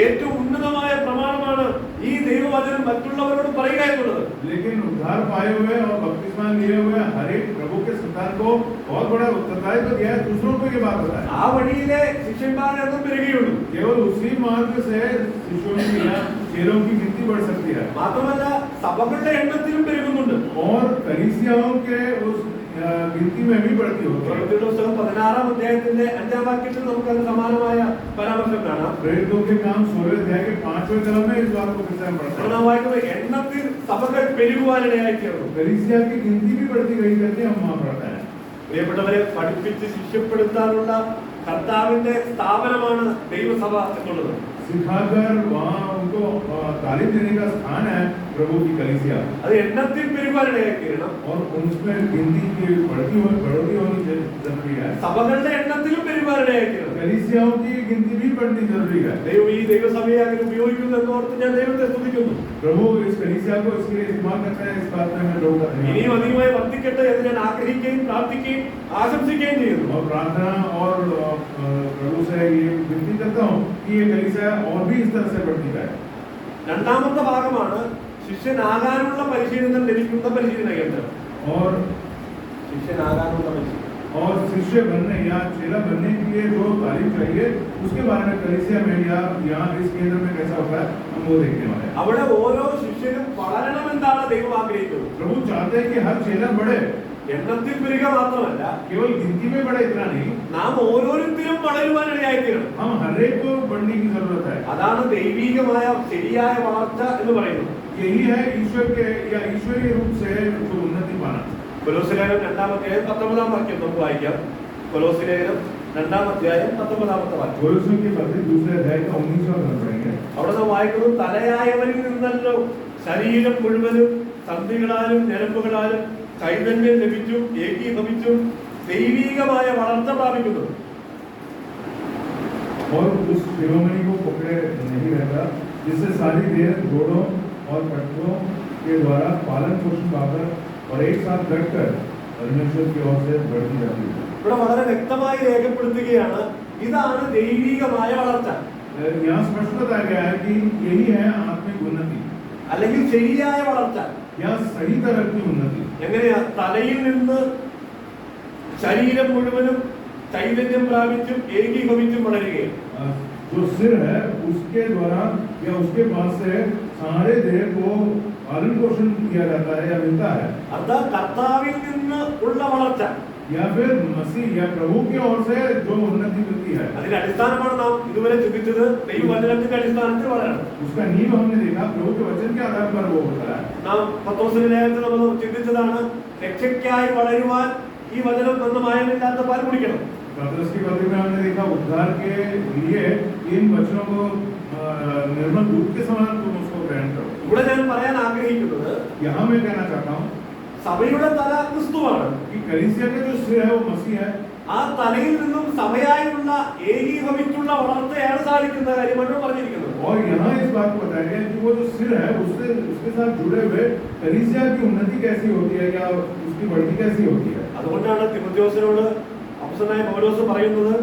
ഏറ്റവും ഉന്നതമായ പ്രമാണമാണ് ഈ ദൈവവചനം മറ്റുള്ളവരോട് പറയുക എന്നുള്ളത്. लेकिन उद्धार पाए हुए और बपतिस्मा लिए हुए हर एक प्रभु के संतान को बहुत बड़ा उत्तरदायित्व तो दिया है दूसरों को ये बात बताए। ആ വഴിയിലെ ശിഷ്യന്മാരുടെ എണ്ണം പെരുകയുള്ളൂ. केवल उसी मार्ग से शिष्यों की या चेलों की गिनती बढ़ सकती है। മാത്രമല്ല സഭകളുടെ എണ്ണത്തിലും പെരുകുന്നുണ്ട്. और कलीसियाओं के उस गिनती में भी बढ़ती होती है। പ്രവൃത്തികളുടെ പുസ്തകം 16-ാം അധ്യായത്തിന്റെ 5-ാം വാക്യത്തിൽ നമുക്ക് അത് സമാനമായ പരാമർശം കാണാം. प्रेरितों के काम 16वें अध्याय के 5वें कलम में इस बात को फिर से हम पढ़ते हैं। നാം വായിക്കുന്നത് എണ്ണത്തിൽ സഭകൾ പെരുകുവാനിടയായി തീർന്നു. कलीसिया की गिनती भी बढ़ती गई करके हम वहाँ पढ़ते हैं। പ്രിയപ്പെട്ടവരെ, പഠിപ്പിച്ച് ശിഷ്യപ്പെടുത്താനുള്ള കർത്താവിന്റെ സ്ഥാപനമാണ് ദൈവസഭ എന്നുള്ളത്. सिखाकर वहाँ उनको तालीम देने का स्थान है प्रभु की कलीसिया। അത് എണ്ണത്തിൽ പെരുകുവാനിടയായി തീരണം. और उसमें गिनती की बढ़ती होनी जरूरी है। സഭകളുടെ എണ്ണത്തിലും പെരുകുവാനിടയായി തീരണം. कलीसियाओं की गिनती भी बढ़नी जरूरी है। ദൈവം ഈ ദൈവസഭയെ അങ്ങനെ ഉപയോഗിക്കുന്നു എന്നോർത്ത് ഞാൻ ദൈവത്തെ സ്തുതിക്കുന്നു. प्रभु इस कलीसिया को इसके लिए इस्तेमाल करते हैं, इस बात में मैं लोग ഇനിയും അധികമായി വർദ്ധിക്കട്ടെ എന്ന് ഞാൻ ആഗ്രഹിക്കുകയും പ്രാർത്ഥിക്കുകയും ആശംസിക്കുകയും ചെയ്യുന്നു. और प्रार्थना और प्रभु से ये विनती करता हूँ कि ये कलीसिया और भी इस तरह से बढ़ती जाए। രണ്ടാമത്തെ ഭാഗമാണ് ശിഷ്യനാകാനുള്ള പരിശീലനം ലഭിക്കുന്ന പരിശീലന കേന്ദ്രം. और ശിഷ്യനാകാനുള്ള പരിശീലനം और शिष्य बनने या चेला बनने के लिए जो तालीम चाहिए उसके बारे में कलीसिया में या यहाँ इस केंद्र में कैसा होता है हम वो देखने वाले हैं। അവിടെ ഓരോ ശിഷ്യനും വളരണമെന്നാണ് ദൈവം ആഗ്രഹിക്കുന്നത്. प्रभु चाहते हैं कि हर चेला बढ़े, എണ്ണത്തിൽ പെരുക മാത്രമല്ല, केवल गिनती में बढ़े इतना नहीं, നാം ഓരോരുത്തരും വളരുവാനിടയായിത്തീരണം. हम हर एक को बढ़ने की जरूरत है। അതാണ് ദൈവികമായ ശരിയായ വളർച്ച എന്ന് പറയുന്നത്. यही है ईश्वर के या ईश्वरीय रूप से जो उन्नति पाना। കൊലോസ്യലേഖനം 2-ാം അധ്യായം 19-ാം വാക്യം നമുക്ക് വായിക്കാം. കൊലോസ്യലേഖനം 2-ാം അധ്യായം 19-ാമത്തെ വാക്യം. कोलोसियों के पत्र दूसरे अध्याय का 19वां वचन पढ़ेंगे. അവിടെ നാം വായിക്കുന്നത്, തലയായവനിൽ നിന്നല്ലോ ശരീരം മുഴുവനും സന്ധികളാലും ഞരമ്പുകളാലും ചൈതന്യം ലഭിച്ചും ഏകീഭവിച്ചും ദൈവീകമായ വളർച്ച പ്രാപിക്കുന്നു. और उस शिरोमणि को पकड़े नहीं रहता, जिससे सारी देह जोड़ों और पट्टों के द्वारा पालन पोषण पाकर और एक साथ घटकर परमेश्वर की ओर से बढ़ती जाती है. ഇവിടെ വളരെ വ്യക്തമായി രേഖപ്പെടുത്തുകയാണ്, ഇതാണ് ദൈവികമായ വളർച്ച. यहाँ स्पष्ट बताया गया है कि यही है आत्मिक उन्नति അല്ലെങ്കിൽ ശരിയായ വളർച്ച. या सही तरह की उन्नति. എങ്ങനെയാ? തലയിൽ നിന്ന് ശരീരം മുഴുവനും ചൈതന്യം പ്രാപിച്ചും ഏകീഭവിച്ചും വളരുകയാണ്. जो सिर है उसके द्वारा या उसके पास से सारे देह को पालन पोषण किया जाता है या मिलता है. അർത്ഥം കർത്താവിൽ നിന്ന് ഉള്ള വളർച്ച. या फिर मसीह या प्रभु की ओर से जो उन्नति मिलती है. അതിന്റെ അടിസ്ഥാനമാണ് നാം ഇതുവരെ ചിന്തിച്ചത്. ദൈവവചനത്തിന്റെ അടിസ്ഥാനത്തിൽ വളരണം. उसका नींव हमने देखा, प्रभु के वचन के आधार पर वो होता है. നാം പത്രോസിന്റെ ലേഖനത്തിൽ നമ്മൾ ചിന്തിച്ചതാണ്, രക്ഷയ്ക്കായി വളരുവാൻ ഈ വചനം എന്ന മായമില്ലാത്ത പാൽ കുടിക്കണം. पतरस की पत्री में हमने देखा, उद्धार के लिए इन वचनों को निर्मल दूध के समान तुम उसको ग्रहण करो. ഇവിടെ ഞാൻ പറയാൻ ആഗ്രഹിക്കുന്നത്, यहाँ मैं कहना चाहता हूँ സഭയുടെ തല ക്രിസ്തുവാണ്. कि कलीसिया का जो सिर है वो मसीह है. ആ തലയിൽ നിന്നും സഭയായുള്ള ഏകീഭവിച്ചുള്ള വളർച്ചയാണ് സാധിക്കുന്ന കാര്യമാണ് പറഞ്ഞിരിക്കുന്നത്. और यहाँ इस बात को बताया गया कि वो जो सिर है उससे उसके साथ जुड़े हुए कलीसिया की उन्नति कैसी होती है या उसकी बढ़ती कैसी होती है. അതുകൊണ്ടാണ് തിമോഥെയോസിനോട് അപ്പോസ്തലനായ പൗലോസ് പറയുന്നത്,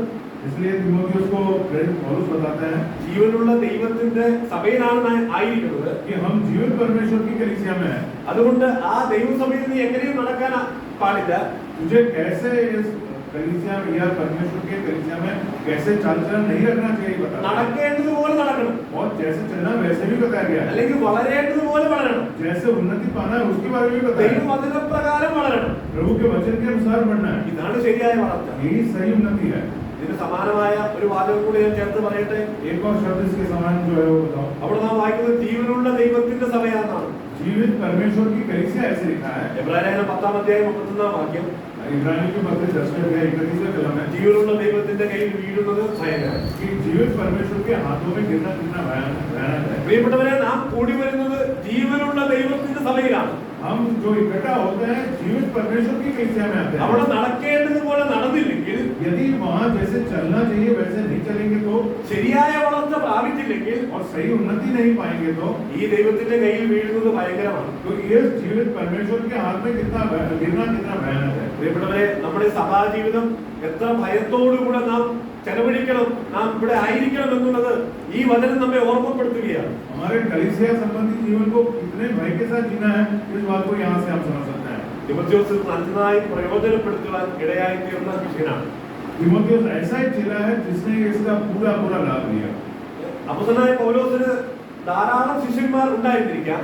इसलिए तिमोथियुस को प्रेरित पौलुस बताते हैं ജീവനുള്ള ദൈവത്തിന്റെ സഭയിലാണ് നാം ആയിരിക്കുന്നത്. कि हम जीवित परमेश्वर की कलीसिया में हैं. അതുകൊണ്ട് ആ ദൈവസഭയിൽ നീ എങ്ങനെയും നടക്കാൻ പാടില്ല. तुझे कैसे इस कलीसिया में या परमेश्वर के कलीसिया में कैसे चाल चलन नहीं रखना चाहिए बताया. നടക്കേണ്ടതുപോലെ നടക്കണം, और जैसे चलना वैसे भी बताया गया है. അല്ലെങ്കിൽ വളരേണ്ടതുപോലെ വളരണം. जैसे उन्नति पाना है उसके बारे में भी बताया है. ദൈവവചനപ്രകാരം വളരണം. प्रभु के वचन के अनुसार बढ़ना है. ഇതാണ് ശരിയായ വളർച്ച. यही सही उन्नति है. ഇതിന് സമാനമായ ഒരു വാചകം കൂടി ഞാൻ ചേർത്ത് പറയട്ടെ. एक और शब्द इसके समान जो है वो बताओ. അവിടെ നാം വായിക്കുന്നത് ജീവനുള്ള ദൈവത്തിന്റെ സഭയാണെന്നാണ്. जीवित परमेश्वर की कलीसिया ऐसे लिखा है. എബ്രായലേഖനം 10-ാം അധ്യായം 31-ാം വാക്യം. इब्रानियों के पत्र 10वें अध्याय 31वें कलम है. ജീവനുള്ള ദൈവത്തിന്റെ കയ്യിൽ വീഴുന്നത് ഭയങ്കരം. कि जीवित परमेश्वर के हाथों में गिरना कितना भयानक है. പ്രിയപ്പെട്ടവരെ, നാം കൂടി വരുന്നത് ജീവനുള്ള ദൈവത്തിന്റെ സഭയിലാണ്. हम जो इकट्ठा होते हैं जीवित परमेश्वर की कलीसिया में आते അവിടെ हैं. നടക്കേണ്ടതുപോലെ നടന്നില്ലെങ്കിൽ, यदि वहाँ जैसे चलना चाहिए वैसे नहीं चलेंगे तो ശരിയായ വളർച്ച പ്രാപിച്ചില്ലെങ്കിൽ, और सही उन्नति नहीं पाएंगे तो ഈ ദൈവത്തിന്റെ കയ്യിൽ വീഴുന്നത് ഭയങ്കരമാണ്. ये जीवित परमेश्वर के हाथ में गिरना कितना भयानक है. പ്രിയപ്പെട്ടവരെ, നമ്മുടെ സഭാജീവിതം എത്ര ഭയത്തോടുകൂടെ നാം ചെലവഴിക്കണം, നാം ഇവിടെ ആയിരിക്കണം എന്നുള്ളത് ഈ വചനം നമ്മെ ഓർമ്മപ്പെടുത്തുകയാണ്. हमारे कलीसिया संबंधी जीवन को कितने भय के साथ जीना है, इस बात को यहाँ से हम समझ सकते हैं. തിമോഥെയോസ് നന്നായി പ്രയോജനപ്പെടുത്തുവാൻ ഇടയായി തീർന്ന ശിഷ്യനാണ്. तिमोथियुस ऐसा ही चेला है जिसने इसका पूरा पूरा लाभ लिया. അപ്പോസ്തലനായ പൗലോസിന് ധാരാളം ശിഷ്യന്മാർ ഉണ്ടായിരുന്നിരിക്കാം.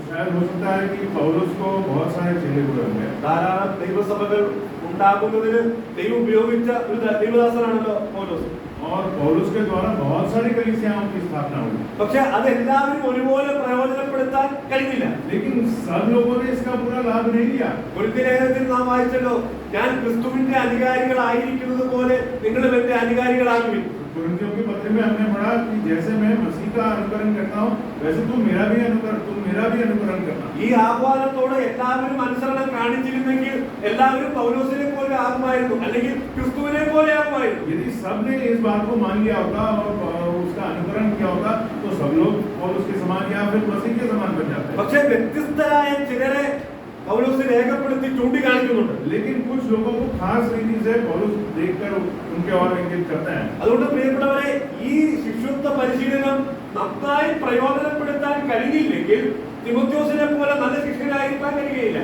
शायद हो सकता है कि पौलुस को बहुत सारे चेले हुए होंगे. ധാരാളം ദൈവസഭകൾ ഉണ്ടാകുന്നതിന് ദൈവം ഉപയോഗിച്ച ഒരു ദൈവദാസനാണല്ലോ പൗലോസ്. और पौलुस के द्वारा बहुत सारी कलीसियाओं की स्थापना हुई. പക്ഷെ അതെല്ലാവരും ഒരുപോലെ പ്രയോജനപ്പെടുത്താൻ കഴിഞ്ഞില്ല. लेकिन सब लोगों ने इसका पूरा लाभ नहीं लिया. കൊരിന്ത്യർ ലേഖനത്തിൽ നാം വായിച്ചല്ലോ, ഞാൻ ക്രിസ്തുവിന്റെ അനുകാരികളായിരിക്കുന്നത് പോലെ നിങ്ങളും എന്റെ അനുകാരികളാകുവിൻ. कुरिन्थियों के पत्र में हमने पढ़ा कि जैसे मैं मसीह का अनुकरण करता हूँ वैसे तुम मेरा भी अनुकरण करना. ഈ ആഹ്വാനത്തോട് എല്ലാവരും അനുസരണം കാണിച്ചിരുന്നെങ്കിൽ എല്ലാവരും പൗലോസിനെ പോലെ ആകുമായിരുന്നു, അല്ലെങ്കിൽ ക്രിസ്തുവിനെ പോലെ ആകുമായിരുന്നു. यदि सबने इस बात को मान लिया होता और उसका अनुकरण किया होता तो सब लोग पौलुस के समान या फिर मसीह के समान बन जाते. പക്ഷേ വ്യത്യസ്തരായ ചിലരെ പൗലോസ് രേഖപ്പെടുത്തി ചൂണ്ടിക്കാണിക്കുന്നുണ്ട്. लेकिन कुछ लोगों को खास रीति से पौलुस देखकर उनके और इंगित करते हैं. അതുകൊണ്ട് പ്രിയപ്പെട്ടവരെ, ഈ ശിഷ്യത്വ പരിശീലനം നന്നായി പ്രയോജനപ്പെടുത്താൻ കഴിഞ്ഞില്ലെങ്കിൽ തിമോഥെയോസിനെ പോലെ നല്ല ശിഷ്യനായിരിക്കാൻ കഴിയുകയില്ല.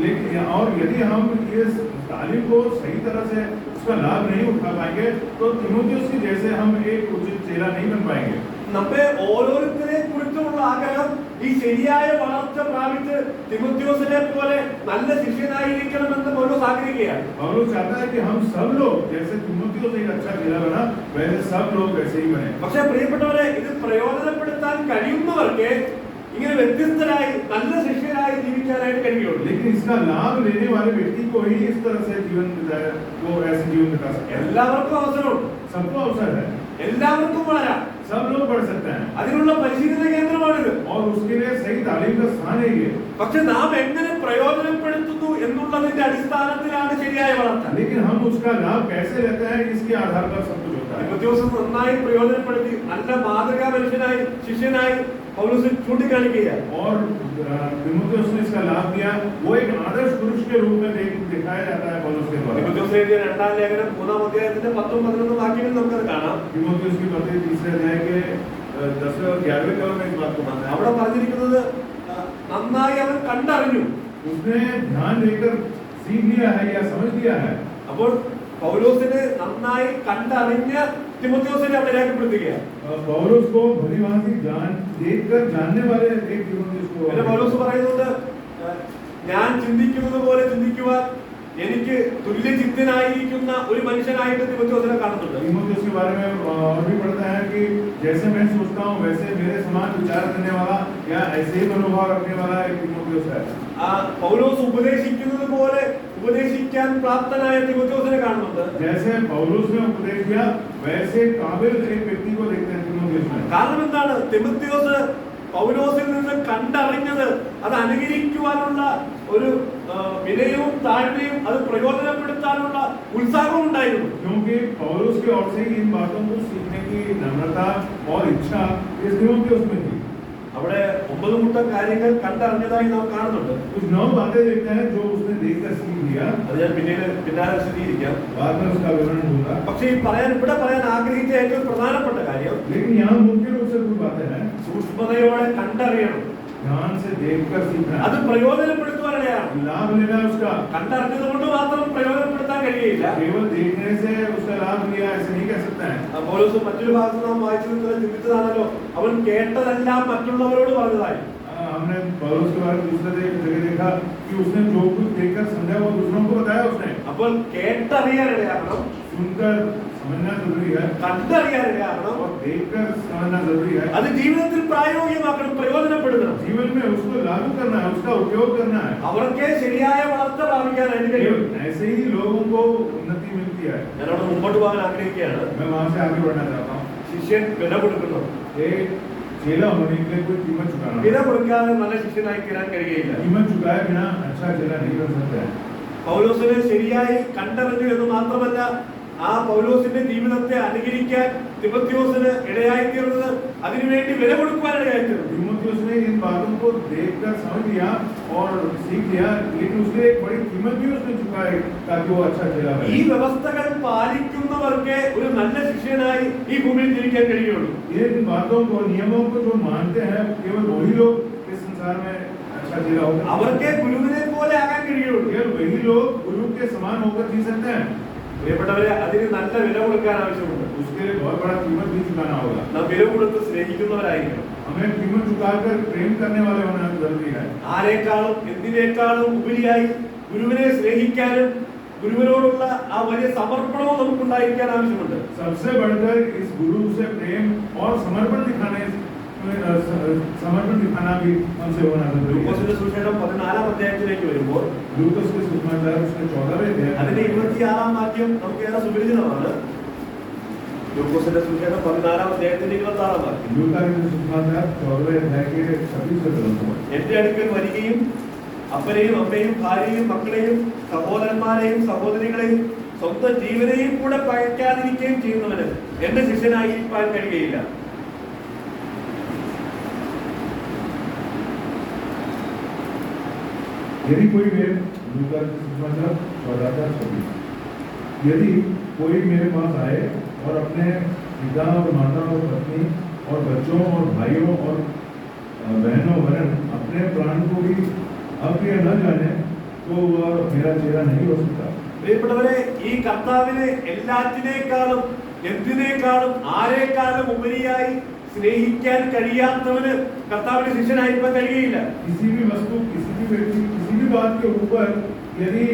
लेकिन और यदि हम इस तालीम को सही तरह से उसका लाभ नहीं उठा पाएंगे तो तिमोथियुस के जैसे हम एक उचित चेला नहीं बन पाएंगे. നമ്മെ ഓരോരുത്തരെ കുറിച്ചുള്ള ആഗ്രഹം ഈ ശരിയായ വളർച്ച പ്രാപിച്ച് തിമോഥെയോസിനെ പോലെ നല്ല ശിഷ്യനായിരിക്കണമെന്ന് പൗലോസ് ആഗ്രഹിക്കുകയാണ്. पौलुस चाहता है कि हम सब लोग जैसे तिमोथियुस एक अच्छा चेला बना वैसे सब लोग वैसे ही बने. പക്ഷേ പ്രിയപ്പെട്ടവരെ, ഇത് പ്രയോജനപ്പെടുത്താൻ കഴിയുന്നവർക്ക് ഇങ്ങനെ വ്യത്യസ്തരായി നല്ല ശിഷ്യരായി ജീവിക്കാനായിട്ട് കഴിയുള്ളൂ. लेकिन इसका लाभ लेने वाले व्यक्ति को ही इस तरह से जीवन बिताया, वो ऐसे जीवन बिता सकते हैं. എല്ലാവർക്കും അവസരമുണ്ട്, सबको अवसर है, എല്ലാവർക്കും വളരാം. सब लोग बढ़ सकते हैं അതിനുള്ള പരിശീലന കേന്ദ്രമാണിത്. और उसके लिए सही तालीम का स्थान है ये. പക്ഷെ നാം എങ്ങനെ പ്രയോജനപ്പെടുത്തുന്നു എന്നുള്ളതിന്റെ അടിസ്ഥാനത്തിലാണ് ശരിയായ വളർച്ച. लेकिन हम उसका लाभ कैसे लेते हैं इसके आधार पर सब कुछ होता है. തിമോഥെയോസ് നന്നായി പ്രയോജനപ്പെടുത്തി നല്ല മാതൃകാ മനുഷ്യനായി ശിഷ്യനായി പൗലോസ് ചൂണ്ടിക്കാണിക്കുകയാണ്. और तिमोथेयुस ने इसका लाभ लिया, वो एक आदर्श पुरुष के रूप में दिखाया जाता है पौलुस के द्वारा. തിമോഥെയോസ് എഴുതിയ രണ്ടാം ലേഖനം 3-ാം അധ്യായത്തിന്റെ 10-11 വാക്യങ്ങളിൽ നമുക്കത് കാണാം. तिमोथेयुस की पत्री 3 अध्याय के 10वें और 11वें कलम में इस बात को मानते हैं. അവിടെ പറഞ്ഞിരിക്കുന്നത് നന്നായി അവൻ കണ്ടറിഞ്ഞു. उसने ध्यान देकर सीख लिया है या समझ लिया है. അപ്പോൾ പൗലോസിനെ നന്നായി കണ്ടറിഞ്ഞ തിമോഥെയോസിനെ അവിടെ രേഖപ്പെടുത്തുകയാണ്. पौलुस को भलीभांति जान देखकर जानने वाले एक तिमोथेयुस को. പിന്നെ പൗലോസ് പറയുന്നത് ഞാൻ ചിന്തിക്കുന്നത് പോലെ ചിന്തിക്കുവാൻ എനിക്ക് തുല്യചിത്തനായിരിക്കുന്ന ഒരു മനുഷ്യനായിട്ട് തിമോഥെയോസിനെ കാണുന്നുണ്ട്. तिमोथेयुस के बारे में और भी पढ़ते हैं कि जैसे मैं सोचता हूँ वैसे मेरे समान विचार करने वाला या ऐसे ही मनोभाव रखने वाला एक तिमोथेयुस है. പൗലോസ് ഉപദേശിക്കുന്നത് പോലെ ഉപദേശിക്കാൻ പ്രാപ്തനായ തിമോഥെയോസിനെ കാണുന്നുണ്ട്. जैसे पौलुस ने उपदेश दिया वैसे काबिल एक व्यक्ति को देखते हैं तिमोथेयुस में. കാരണം എന്താണ്? തിമോഥെയോസ് പൗലോസിൽ നിന്ന് കണ്ടറിഞ്ഞത് അത് അനുകരിക്കുവാനുള്ള ഒരു വിനയവും താഴ്മയും അത് പ്രയോജനപ്പെടുത്താനുള്ള ഉത്സാഹവും ഉണ്ടായിരുന്നു. क्योंकि पौलुस की ओर से इन बातों को सीखने की नम्रता और इच्छा इस तिमोथेयुस में थी. അവിടെ 9 കൂട്ടം കാര്യങ്ങൾ കണ്ടറിഞ്ഞതായി നാം കാണുന്നുണ്ട്. कुछ 9 बातें देखते हैं जो उसने देखकर सीख लिया. അത് ഞാൻ പിന്നാലെ വിശദീകരിക്കാം. बाद में उसका विवरण दूंगा. പക്ഷേ ഇവിടെ പറയാൻ ആഗ്രഹിച്ച ഏറ്റവും പ്രധാനപ്പെട്ട കാര്യം लेकिन यहाँ मुख्य रूप से कुछ बातें हैं. സൂക്ഷ്മതയോടെ കണ്ടറിയണം. ध्यान से देखकर सीखना. അത് പ്രയോജനപ്പെടുത്തുവാനിടയാണ്. लाभ लेना उसका. കണ്ടറിഞ്ഞത് കൊണ്ട് മാത്രം പ്രയോജനപ്പെടുത്താൻ കഴിയില്ല. केवल देखने से उसका लाभ लिया ऐसे नहीं कह सकते हैं. പൗലോസ് മറ്റൊരു ഭാഗത്ത് നാം വായിച്ചത് ചിന്തിച്ചതാണല്ലോ, അവൻ കേട്ടതെല്ലാം മറ്റുള്ളവരോട് പറഞ്ഞതായി. हमने पौलुस के बारे में दूसरे जगह देखा कि उसने जो कुछ देखकर समझा वो दूसरों को बताया उसने. അപ്പോൾ കേട്ടറിയാനിടയാകണം, सुनकर समझना जरूरी है കണ്ടറിയാനിടയാകണം, और देखकर समझना जरूरी है. അത് ജീവിതത്തിൽ പ്രായോഗികമാക്കണം, പ്രയോജനപ്പെടുത്തണം. जीवन में उसको लागू करना है, उसका उपयोग करना है. അവർക്ക് ശരിയായ വളർച്ച പ്രാപിക്കാനായിട്ട് കഴിയും. ऐसे ही लोगों को उन्नति मिलती है. ഞാൻ അവിടെ മുമ്പോട്ട് പോകാൻ ആഗ്രഹിക്കുകയാണ്. मैं वहां से आगे बढ़ना चाहता हूँ. ശിഷ്യൻ വില കൊടുക്കുന്നു. एक चेला होने के लिए कोई कीमत चुकाना. വില കൊടുക്കാതെ നല്ല ശിഷ്യനായി തീരാൻ കഴിയുകയില്ല. कीमत चुकाए बिना अच्छा चेला नहीं बन सकता है. പൗലോസിനെ ശരിയായി കണ്ടറിഞ്ഞു എന്ന് മാത്രമല്ല, ആ പൗലോസിന്റെ ജീവിതത്തെ അനുകരിക്കാൻ തിമോഥെയോസിന് ഇടയായിത്തീർന്നത് അതിനുവേണ്ടി വില കൊടുക്കുവാൻ ഇടയായിത്തീർന്നു. तिमोथेयुस ने इन बातों को देखकर समझ लिया और सीख लिया, लेकिन उसके एक बड़ी कीमत भी उसने चुकाई ताकि वो अच्छा चेला बने. ഈ വ്യവസ്ഥകൾ പാലിക്കുന്നവർക്ക് ഒരു നല്ല ശിഷ്യനായി ഈ ഭൂമിയിൽ ജീവിക്കാൻ കഴിയുള്ളൂ. इन बातों को, नियमों को जो मानते हैं केवल वही लोग इस संसार में अच्छा चेला होगा. അവർക്ക് ഗുരുവിനെ പോലെ ആകാൻ കഴിയുള്ളൂ. केवल वही लोग गुरु के समान होकर जी सकते हैं. പ്രിയപ്പെട്ടവരെ, അതിന് നല്ല വില കൊടുക്കാൻ ആവശ്യമുണ്ട്. उसके लिए बहुत बड़ा कीमत भी चुकाना होगा. നാം വില കൊടുത്ത് സ്നേഹിക്കുന്നവരായിരിക്കണം. हमें कीमत चुकाकर प्रेम करने वाले होना जरूरी है. ആരെക്കാളും എന്തിനേക്കാളും ഉപരിയായി ഗുരുവിനെ സ്നേഹിക്കാനും ഗുരുവിനോടുള്ള ആ വലിയ സമർപ്പണവും നമുക്കുണ്ടായിരിക്കാൻ ആവശ്യമുണ്ട്. सबसे बढ़कर इस गुरु से प्रेम और समर्पण दिखाना भी हमसे होना जरूरी है. ലൂക്കോസിന്റെ സുവിശേഷം 14-ാം അധ്യായത്തിലേക്ക് വരുമ്പോൾ लूकास के सुसमाचार उसके 14वें अध्याय അതിന്റെ 26-ാം വാക്യം നമുക്ക് ഏറെ സുപരിചിതമാണ്. ലൂക്കോസിന്റെ സുവിശേഷം 14-ാം അധ്യായത്തിന്റെ 26-ാം വാക്യം. लूका के सुसमाचार 14वें अध्याय के 26वें पद. എന്റെ അടുക്കൽ വരികയും അപ്പനെയും അമ്മയും ഭാര്യയും മക്കളെയും സഹോദരന്മാരെയും സഹോദരികളെയും സ്വന്തം ജീവനെയും കൂടെ പകയ്ക്കാതിരിക്കുകയും ചെയ്യുന്നവന് എന്റെ ശിഷ്യനായിരിക്കാൻ കഴിയുകയില്ല. यदि कोई मेरे लूका के सुसमाचार 14:26 यदि कोई मेरे पास आए और अपने पिता और माता और पत्नी और बच्चों और भाइयों और बहनों वरन अपने प्राण को भी अप्रिय न जाने तो वह मेरा चेला नहीं हो सकता. പ്രിയപ്പെട്ടവരെ, ഈ കർത്താവിനെ എല്ലാറ്റിനേക്കാളും എന്തിനേക്കാളും ആരെക്കാളും ഉപരിയായി സ്നേഹിക്കാൻ കഴിയാത്തവന് കർത്താവിന്റെ ശിഷ്യനായിരിക്കാൻ കഴിയുകയില്ല. किसी भी वस्तु, किसी भी व्यक्ति, किसी भी बात के ऊपर यदि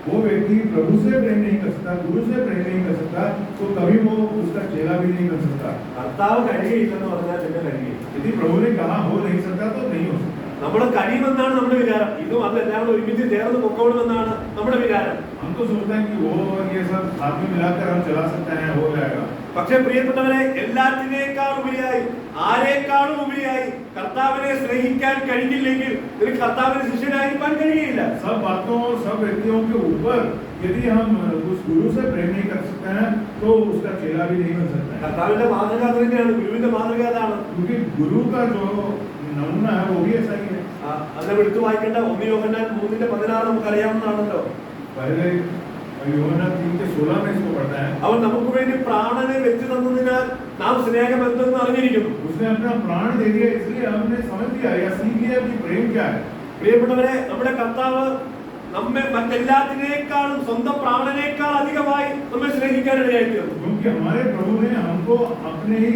वो व्यक्ति प्रभु से प्रेम नहीं कर सकता, गुरु से प्रेम नहीं कर सकता, तो कभी वो उसका चेला भी नहीं कर सकता। കർത്താവ് കഴിയില്ലെന്ന് പറഞ്ഞാൽ പിന്നെ കഴിയും. यदि प्रभु ने कहा हो नहीं सकता तो नहीं हो सकता। നമ്മൾ കഴിയുമെന്നാണ് നമ്മുടെ വിചാരം. ഇതും അത് എല്ലാം കൂടെ ഒരുമിച്ച് ചേർന്ന് പൊക്കോളുമെന്നാണ് നമ്മുടെ വിചാരം. हम तो सोचते हैं कि वो ये सब हाथ में मिलाकर हम चला सकते हैं, हो जाएगा। പക്ഷേ പ്രിയപ്പെട്ടവരെ, എല്ലാത്തിനേക്കാൾ ഉപരിയായി, ആരെക്കാളും ഉപരിയായി കർത്താവിനെ സ്നേഹിക്കാൻ കഴിഞ്ഞില്ലെങ്കിൽ നിനക്ക് കർത്താവിന്റെ ശിഷ്യനായിരിക്കാൻ കഴിയില്ല. सब बातों सब व्यक्तियों के ऊपर यदि हम उस गुरु से प्रेम नहीं कर सकते हैं तो उसका चेला भी नहीं बन सकता है। കർത്താവിന്റെ മാതൃക തന്നെയാണ്, ഗുരുവിന്റെ മാതൃക അതാണ്. क्योंकि गुरु का जो नमूना है वो भी ऐसा ही है। അതിനെ എടുത്തു വായിക്കേണ്ട 1 യോഹന്നാൻ 3:16 നമുക്ക് അറിയാവുന്നതാണല്ലോ. पहले യോഹന്നാൻ 3:16 में इसको पढ़ता है। അവൻ നമുക്ക് വേണ്ടി പ്രാണനെ വെച്ച് തന്നതിനാൽ നാം സ്നേഹം എന്തെന്ന് അറിഞ്ഞിരിക്കുന്നു. उसने अपना प्राण दे दिया, इसलिए हमने समझ लिया या सीख लिया कि प्रेम क्या है। പ്രിയപ്പെട്ടവരെ, നമ്മുടെ കർത്താവ് നമ്മെ മറ്റെല്ലാത്തിനേക്കാളും സ്വന്തം പ്രാണനേക്കാൾ അധികമായി നമ്മെ സ്നേഹിക്കാനിടയായി തീർന്നു. क्योंकि हमारे प्रभु ने हमको अपने ही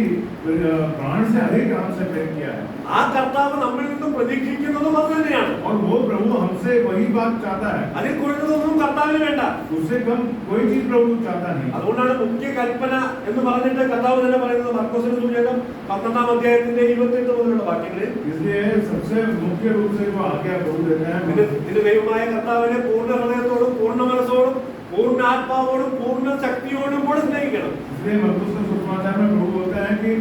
प्राण से अधिक हमसे प्रेम किया है। ആ കർത്താവ് നമ്മിൽ നിന്നും പ്രതീക്ഷിക്കുന്നതും അത് തന്നെയാണ്. और वो प्रभु हमसे वही बात चाहता है। അതിൽ കുറഞ്ഞതൊന്നും കർത്താവിന് വേണ്ട. उससे कम कोई चीज प्रभु चाहता नहीं। അതുകൊണ്ടാണ് മുഖ്യ കൽപ്പന എന്ന് പറഞ്ഞിട്ട് കർത്താവ് തന്നെ പറയുന്നത് മർക്കോസിന്റെ സുവിശേഷം 12-ാം അധ്യായത്തിന്റെ 28 മുതലുള്ള വാക്യങ്ങളിൽ, इसलिए सबसे मुख्य रूप से जो आज्ञा प्रभु देते हैं, നിന്റെ ദൈവമായ കർത്താവിനെ പൂർണ്ണ ഹൃദയത്തോടും പൂർണ്ണ മനസ്സോടും പൂർണ്ണ ആത്മാവോടും പൂർണ്ണ ശക്തിയോടും കൂടെ സ്നേഹിക്കണം. इसलिए मरकुस के सुसमाचार में प्रभु बोलता है कि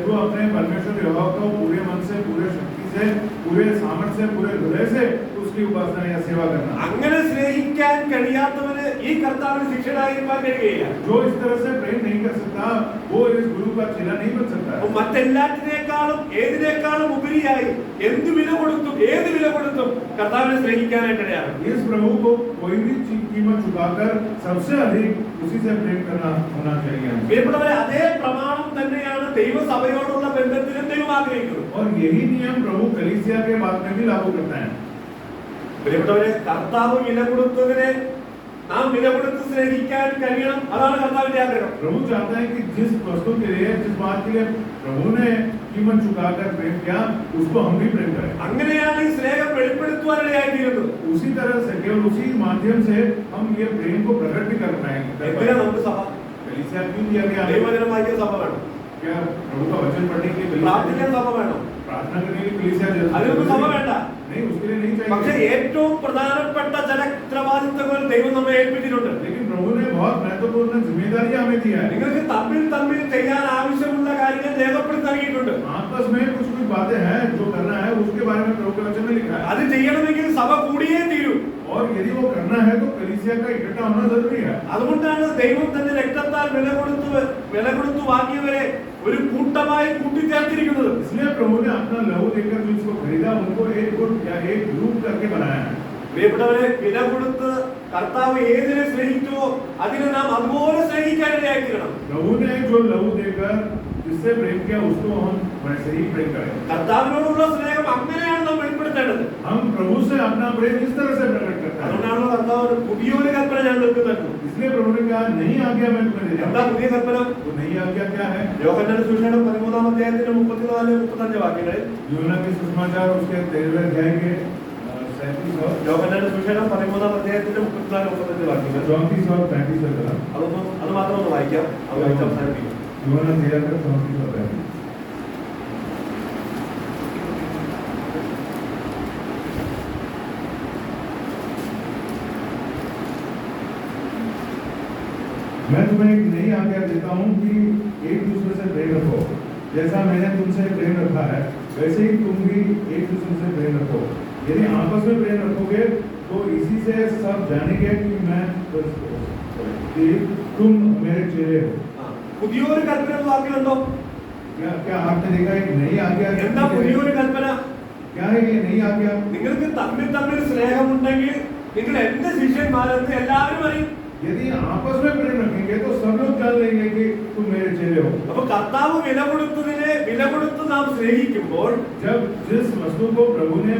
तू अपने परमेश्वर यहोवा को पूरे मन से, पूरे शक्ति से, पूरे सामर्थ्य से, पूरे हृदय से उसकी उपासना या सेवा करना। അങ്ങനെ സ്നേഹിക്കാൻ കഴിയാത്തവന് ഈ കർത്താവിന് ശിഷ്യനായിരിക്കാൻ കഴിയില്ല. जो इस तरह से प्रेम नहीं कर सकता वो इस गुरु का चेला नहीं बन सकता। മറ്റെല്ലാത്തിനേക്കാളും ഏതിനേക്കാളും ഉപരിയായി എന്ത് വില കൊടുത്തും ഏത് വില കൊടുത്തും കർത്താവിനെ സ്നേഹിക്കാനായിട്ടിടയാണ്. इस प्रभु को कोई भी कीमत चुकाकर सबसे अधिक उसी से प्रेम करना होना चाहिए। പ്രിയപ്പെട്ടവരെ, അതേ പ്രമാണം തന്നെയാണ് ദൈവസഭയോടുള്ള ബന്ധത്തിലും ദൈവം ആഗ്രഹിക്കുന്നത്. और यही नियम प्रभु कलीसिया के बात में भी लागू करता है। പ്രിയപ്പെട്ടവരെ, കർത്താവ് വില കൊടുത്തതിനെ നാം വില കൊടുത്ത് സ്നേഹിക്കാൻ കഴിയണം. അതാണ് കർത്താവിന്റെ ആഗ്രഹം. प्रभु चाहता है कि जिस वस्तु के लिए, जिस बात के लिए प्रभु ने कीमत चुकाकर प्रेम किया उसको हम भी प्रेम करें। അങ്ങനെയാണ് ഈ സ്നേഹം വെളിപ്പെടുത്തുവാനിടയായിത്തീരുന്നത്. उसी तरह से केवल उसी माध्यम से हम ये प्रेम को प्रकट भी कर पाएंगे। എന്തിനാ നമുക്ക് സഭ? कलीसिया क्यों दिया गया है? ദൈവവചനം വായിക്കാൻ സഭ വേണം. क्या प्रभु का वचन पढ़ने के लिए പ്രാർത്ഥിക്കാൻ സഭ വേണം. प्रार्थना करने के लिए कलीसिया അതിനൊന്നും സഭ വേണ്ട. नहीं, उसके लिए नहीं പക്ഷേ चाहिए। ഏറ്റവും പ്രധാനപ്പെട്ട ചില ഉത്തരവാദിത്തങ്ങൾ ദൈവം നമ്മെ ഏൽപ്പിച്ചിട്ടുണ്ട്. लेकिन प्रभु ने बहुत महत्वपूर्ण जिम्मेदारी हमें दिया है। നിങ്ങൾക്ക് തമ്മിൽ ചെയ്യാൻ ആവശ്യമുള്ള കാര്യങ്ങൾ രേഖപ്പെടുത്തി നൽകിയിട്ടുണ്ട്. आपस में कुछ बातें हैं जो करना है, उसके बारे में प्रभु के वचन में लिखा है। അത് ചെയ്യണമെങ്കിൽ സഭ കൂടിയേ തീരൂ. और यदि वो करना है तो कलीसिया का इकट्ठा होना जरूरी है। അതുകൊണ്ടാണ് ദൈവം തന്റെ രക്തത്താൽ വില കൊടുത്തു വാങ്ങിയവരെ ഒരു കൂട്ടമായി കൂട്ടിച്ചേർത്തിരിക്കുന്നത്. इसलिए प्रभु ने अपना लहू देकर जो इसको खरीदा उनको एक गुट या एक ग्रुप करके बनाया है। പ്രിയപ്പെട്ടവരെ, വില കൊടുത്ത് കർത്താവ് ഏതിനെ സ്നേഹിച്ചുവോ അതിനെ നാം അതുപോലെ സ്നേഹിക്കാനിടയായിത്തീരണം. प्रभु ने जो लहू देकर जिससे प्रेम किया उसको हम वैसे ही प्रेम करें। കർത്താവിനോടുള്ള സ്നേഹം അങ്ങനെയാണ് നാം വെളിപ്പെടുത്തേണ്ടത്. हम प्रभु से अपना प्रेम इस तरह से प्रकट करते हैं। അതുകൊണ്ടാണല്ലോ കർത്താവ് പുതിയൊരു കൽപ്പന ഞാൻ നിങ്ങൾക്ക് തരുന്നു. इसलिए प्रभु ने कहा नहीं आज्ञा मैं तुम्हें दे എന്താ रहा हूं। പുതിയ കൽപ്പന? तो नहीं आज्ञा क्या है? യോഹന്നാന്റെ സുവിശേഷം 13-ാം അധ്യായത്തിന്റെ 34-35 വാക്യങ്ങളിൽ, यूहन्ना के सुसमाचार उसके 13वें अध्याय के 37 और യോഹന്നാന്റെ സുവിശേഷം 13-ാം അധ്യായത്തിന്റെ 34-35 വാക്യങ്ങൾ. 34 और 35 അത് മാത്രം ഒന്ന് വായിക്കാം. അത് വായിച്ച് അവസാനിപ്പിക്കും. यूहन्ना 13 का 34 और 35। मैं तुम्हें एक नई आज्ञा देता हूँ कि एक दूसरे से प्रेम रखो। जैसा मैंने तुमसे प्रेम रखा है वैसे ही तुम भी एक दूसरे से प्रेम रखो। यदि आपस में प्रेम रखोगे तो इसी से सब जानेंगे कि तुम मेरे चेले हो। പുതിയൊരു കൽപ്പന വാക്കിലുണ്ടോ? क्या क्या आपने देखा एक नई आज्ञा? എന്താ പുതിയൊരു കൽപ്പന? क्या है ये नई आज्ञा? നിങ്ങൾക്ക് തമ്മിൽ സ്നേഹമുണ്ടെങ്കിൽ നിങ്ങൾ എന്റെ ശിഷ്യന്മാരെന്ന് എല്ലാവരും അറിയും. यदि आपस में प्रेम रखेंगे तो सब लोग जान लेंगे कि तुम मेरे चेले हो। അപ്പൊ കർത്താവ് വില കൊടുത്ത് നാം സ്നേഹിക്കുമ്പോൾ, जब जिस वस्तु को प्रभु ने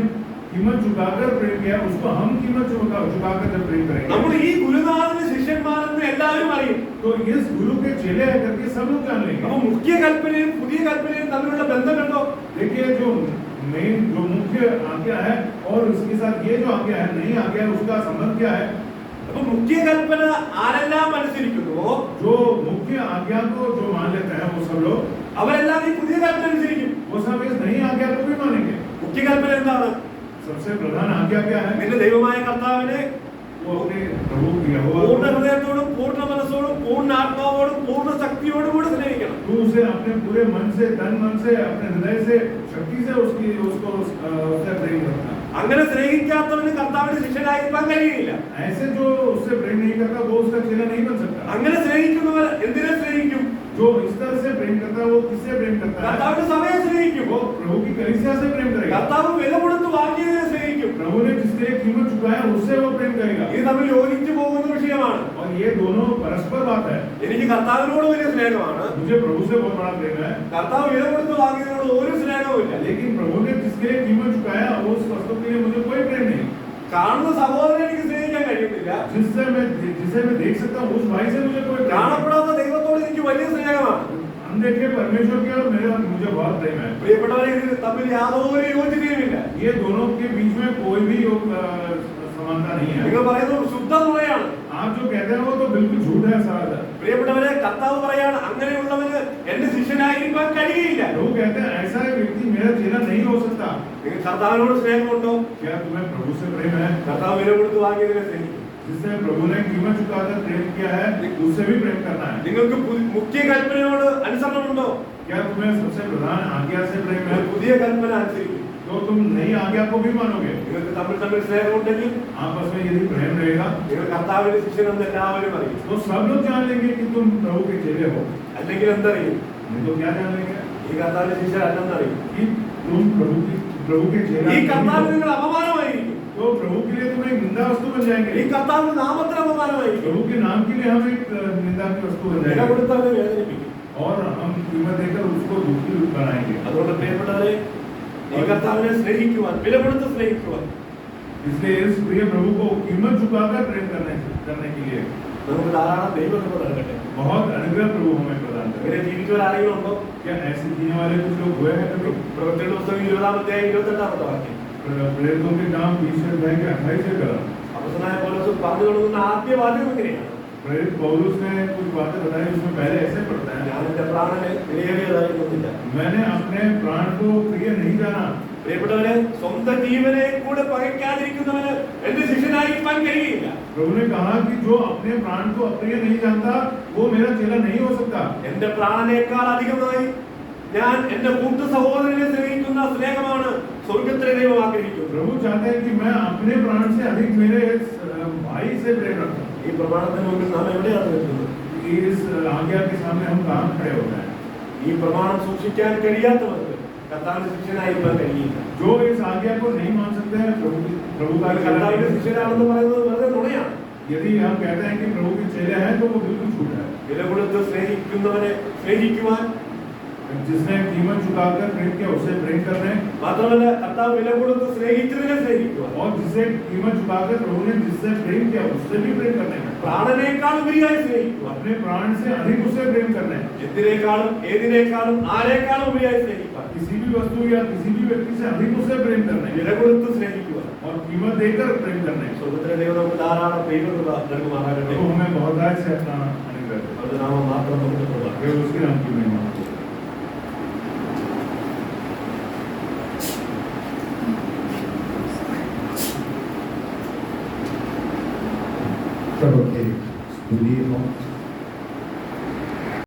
कीमत चुकाकर प्रेम किया उसको हम कीमत चुकाकर जब प्रेम करेंगे നമ്മൾ ഈ ഗുരുനാഥന്റെ ശിഷ്യന്മാരെന്ന് എല്ലാവരും അറിയും. तो इस गुरु के चेले है करके सब लोग जान लेंगे। അപ്പൊ മുഖ്യ കൽപ്പനയും പുതിയ കൽപ്പനയും തമ്മിലുള്ള ബന്ധം കണ്ടോ? देखिए जो मेन जो मुख्य आज्ञा है और उसके साथ ये जो आज्ञा है नई आज्ञा है उसका संबंध क्या है? അപ്പൊ മുഖ്യ കൽപ്പന ആരെല്ലാം അനുസരിക്കുന്നുവോ, जो मुख्य आज्ञा को जो मान लेते हैं वो सब लोग, അവരെല്ലാം ഈ പുതിയ കൽപ്പന അനുസരിക്കും. वो सब इस नई आज्ञा को भी मानेंगे. മുഖ്യ കൽപ്പന എന്താണ്? सबसे प्रधान आज्ञा क्या है? നിന്റെ ദൈവമായ കർത്താവിനെ वो अपने प्रभु यहोवा പൂർണ്ണ ഹൃദയത്തോടും പൂർണ്ണ മനസ്സോടും പൂർണ്ണ ആത്മാവോടും പൂർണ്ണ ശക്തിയോടും കൂടി സ്നേഹിക്കണം. तू उसे अपने पूरे मन से, तन मन से, अपने हृदय से, शक्ति से उसको उससे प्रेम करना. അങ്ങനെ സ്നേഹിക്കാത്തവന് കർത്താവിന്റെ ശിഷ്യനായിരിക്കാൻ കഴിയില്ല. ऐसे जो उससे प्रेम नहीं करता वो उसका चेला नहीं बन सकता. അങ്ങനെ സ്നേഹിക്കുന്നവർ എന്തിനെ സ്നേഹിക്കും? जो इस तरह से प्रेम करता है वो किससे प्रेम करता है? കർത്താവിന്റെ സഭയെ സ്നേഹിക്കും. वो प्रभु की कलीसिया से प्रेम करेगा. കർത്താവ് വില കൊടുത്ത് വാങ്ങിയതിനെ സ്നേഹിക്കും. प्रभु ने जिसके लिए कीमत चुकाया उससे वो प्रेम करेगा. ഇത് തമ്മിൽ യോജിച്ചു പോകുന്ന വിഷയമാണ്. और ये दोनों परस्पर बात है. എനിക്ക് കർത്താവിനോട് വലിയ സ്നേഹമാണ്, मुझे प्रभु से बहुत बड़ा प्रेम है. കർത്താവ് വില കൊടുത്ത് വാങ്ങിയതിനോട് ഒരു സ്നേഹവുമില്ല. लेकिन प्रभु ने जिसके लिए कीमत चुकाया उस वस्तु के लिए मुझे कोई प्रेम नहीं. കാണുന്ന സഹോദരനെ എനിക്ക് സ്നേഹിക്കാൻ കഴിയുന്നില്ല. जिसे मैं देख सकता हूँ उस भाई से मुझे कोई प्रेम नहीं. കാണപ്പെടാത്ത ദൈവത്തോട് എനിക്ക് വലിയ സ്നേഹമാണ്. अनदेखे परमेश्वर के और मुझे बहुत प्रेम है. പ്രിയപ്പെട്ടവരെ, ഇതിൽ തമ്മിൽ യാതൊരു യോജിക്കുകയുമില്ല. ये दोनों के बीच में कोई भी समानता नहीं है. നിങ്ങൾ പറയുന്നത് ശുദ്ധ നുണയാണ്. आप जो कहते हैं वो तो बिल्कुल झूठ है सारा. പ്രിയപ്പെട്ടവരെ, കർത്താവ് പറയാണ് അങ്ങനെയുള്ളവന് എന്റെ ശിഷ്യനായിരിക്കാൻ കഴിയില്ല. लोग कहते हैं ऐसा व्यक्ति मेरा चेला नहीं हो सकता. നിങ്ങൾ കർത്താവിനോട് സ്നേഹമുണ്ടോ? क्या तुम्हें प्रभु से प्रेम है? കർത്താവ് വില കൊടുത്ത് വാങ്ങിയതിനെ സ്നേഹിക്കും. जिससे प्रभु ने कीमत चुकाकर प्रेम किया है उससे भी प्रेम करना है. നിങ്ങൾക്ക് മുഖ്യ കൽപ്പനയോട് അനുസരണമുണ്ടോ? क्या तुम्हें सबसे प्रधान आज्ञा से प्रेम है? പുതിയ കൽപ്പന അനുസരിക്കും. तो तुम नई आज्ञा को भी मानोगे. നിങ്ങൾക്ക് തമ്മിൽ സ്നേഹമുണ്ടെങ്കിൽ आपस में यदि प्रेम रहेगा നിങ്ങൾ കർത്താവിന്റെ ശിഷ്യനെന്ന് എല്ലാവരും അറിയും. तो सब लोग जान लेंगे कि तुम प्रभु के चेले हो. അല്ലെങ്കിൽ എന്തറിയും? नहीं तो क्या जान लेंगे? ഈ കർത്താവിന്റെ ശിഷ്യരല്ലെന്നറിയും. कि तुम प्रभु के चेला ഈ नहीं കർത്താവിന് हो. നിങ്ങൾ അപമാനമായിരിക്കും. तो प्रभु के लिए तुम एक निंदा वस्तु बन ഈ जाएंगे. കർത്താവിന്റെ നാമത്തിന് അപമാനമായിരിക്കും. प्रभु के नाम के लिए हम एक निंदा की वस्तु बन വില जाएंगे കൊടുത്ത് അവരെ വേദനിപ്പിക്കും. और हम कीमत देकर उसको दुखी बनाएंगे. അതുകൊണ്ട് പ്രിയപ്പെട്ടവരെ, ഈ കർത്താവിനെ സ്നേഹിക്കുവാൻ, വില കൊടുത്ത് സ്നേഹിക്കുവാൻ इसलिए इस प्रिय प्रभु को कीमत चुकाकर प्रेम करने के लिए നമുക്ക് ധാരാളം ദൈവകൃപ നൽകട്ടെ. बहुत अनुग्रह प्रभु हमें प्रदान ഇങ്ങനെ करे. ജീവിച്ചവരാരെങ്കിലും ഉണ്ടോ? क्या ऐसे जीने वाले कुछ लोग हुए हैं कभी? പ്രവൃത്തിയുടെ പുസ്തകം 20-ാം 28-ാമത്തെ വാക്യം. प्रेरितों के काम 20-28 कदम. അപ്പോസ്തലനായ പൗലോസ് പറഞ്ഞു തുടങ്ങുന്ന ആദ്യ വാചകം ഇങ്ങനെയാണ്: प्रेरित पौलुस ने कुछ बातें बताई उसमें पहले ऐसे पढ़ता है, ഞാൻ എന്റെ പ്രാണനെ വിലയേറിയതായിരുന്നില്ല. मैंने अपने प्राण को प्रिय नहीं जाना. പ്രിയപ്പെട്ടവരെ, സ്വന്തം ജീവനെ കൂടെ പകയ്ക്കാതിരിക്കുന്നവന് എന്റെ ശിഷ്യനായിരിക്കാൻ കഴിയില്ല. प्रभु ने कहा कि जो अपने प्राण को अप्रिय नहीं जानता वो मेरा चेला नहीं हो सकता. എന്റെ പ്രാണനേക്കാൾ അധികമായി ഞാൻ എന്റെ കൂട്ടു സഹോദരനെ സ്നേഹിക്കുന്ന സ്നേഹമാണ് സ്വർഗത്തിലെ ദൈവം ആഗ്രഹിക്കുന്നത്. प्रभु चाहते हैं कि मैं अपने प्राण से अधिक मेरे भाई से प्रेम रखता हूं. ഈ പ്രമാണത്തിന് മുമ്പിൽ നാം എവിടെയാണ് നിൽക്കുന്നത്? इस आज्ञा के सामने हम कहाँ खड़े होते हैं? ഈ പ്രമാണം സൂക്ഷിക്കാൻ കഴിയാത്തവർക്ക് കർത്താവിന്റെ ശിഷ്യനായിരിക്കാൻ കഴിയില്ല. जो इस आज्ञा को नहीं मान सकते हैं प्रभु का കർത്താവിന്റെ ശിഷ്യനാണെന്ന് പറയുന്നത് വെറുതെ നുണയാണ്. यदि हम कहते हैं कि प्रभु के चेले हैं तो वो बिल्कुल झूठ है. വില കൊടുത്ത് സ്നേഹിക്കുന്നവനെ സ്നേഹിക്കുവാൻ, जिसने कीमत चुकाकर प्रेम किया उसे प्रेम करने, മാത്രമല്ല കർത്താവ് വില കൊടുത്ത് സ്നേഹിച്ചതിനെ സ്നേഹിക്കുവാൻ, और जिसे कीमत चुकाकर प्रभु ने जिससे प्रेम किया उससे भी प्रेम करने में, പ്രാണനേക്കാൾ ഉപരിയായി സ്നേഹിക്കുവാൻ, अपने प्राण से अधिक उसे प्रेम करने, എന്തിനേക്കാളും ഏതിനേക്കാളും ആരെക്കാളും ഉപരിയായി സ്നേഹിക്കുവാൻ, किसी भी वस्तु या किसी भी व्यक्ति से अधिक उसे प्रेम करने വില കൊടുത്ത് സ്നേഹിക്കുവാൻ और कीमत देकर प्रेम करने. സ്വർഗ്ഗത്തിലെ ദൈവം നമുക്ക് ധാരാളം ദൈവകൃപ നൽകുമാറാകട്ടെ. तो हमें बहुत राय से अपना अनुग्रह दे. അത് നാമം മാത്രം നമുക്ക് പ്രധാനം. केवल उसके नाम की महिमा. प्रभु के स्तुति हो.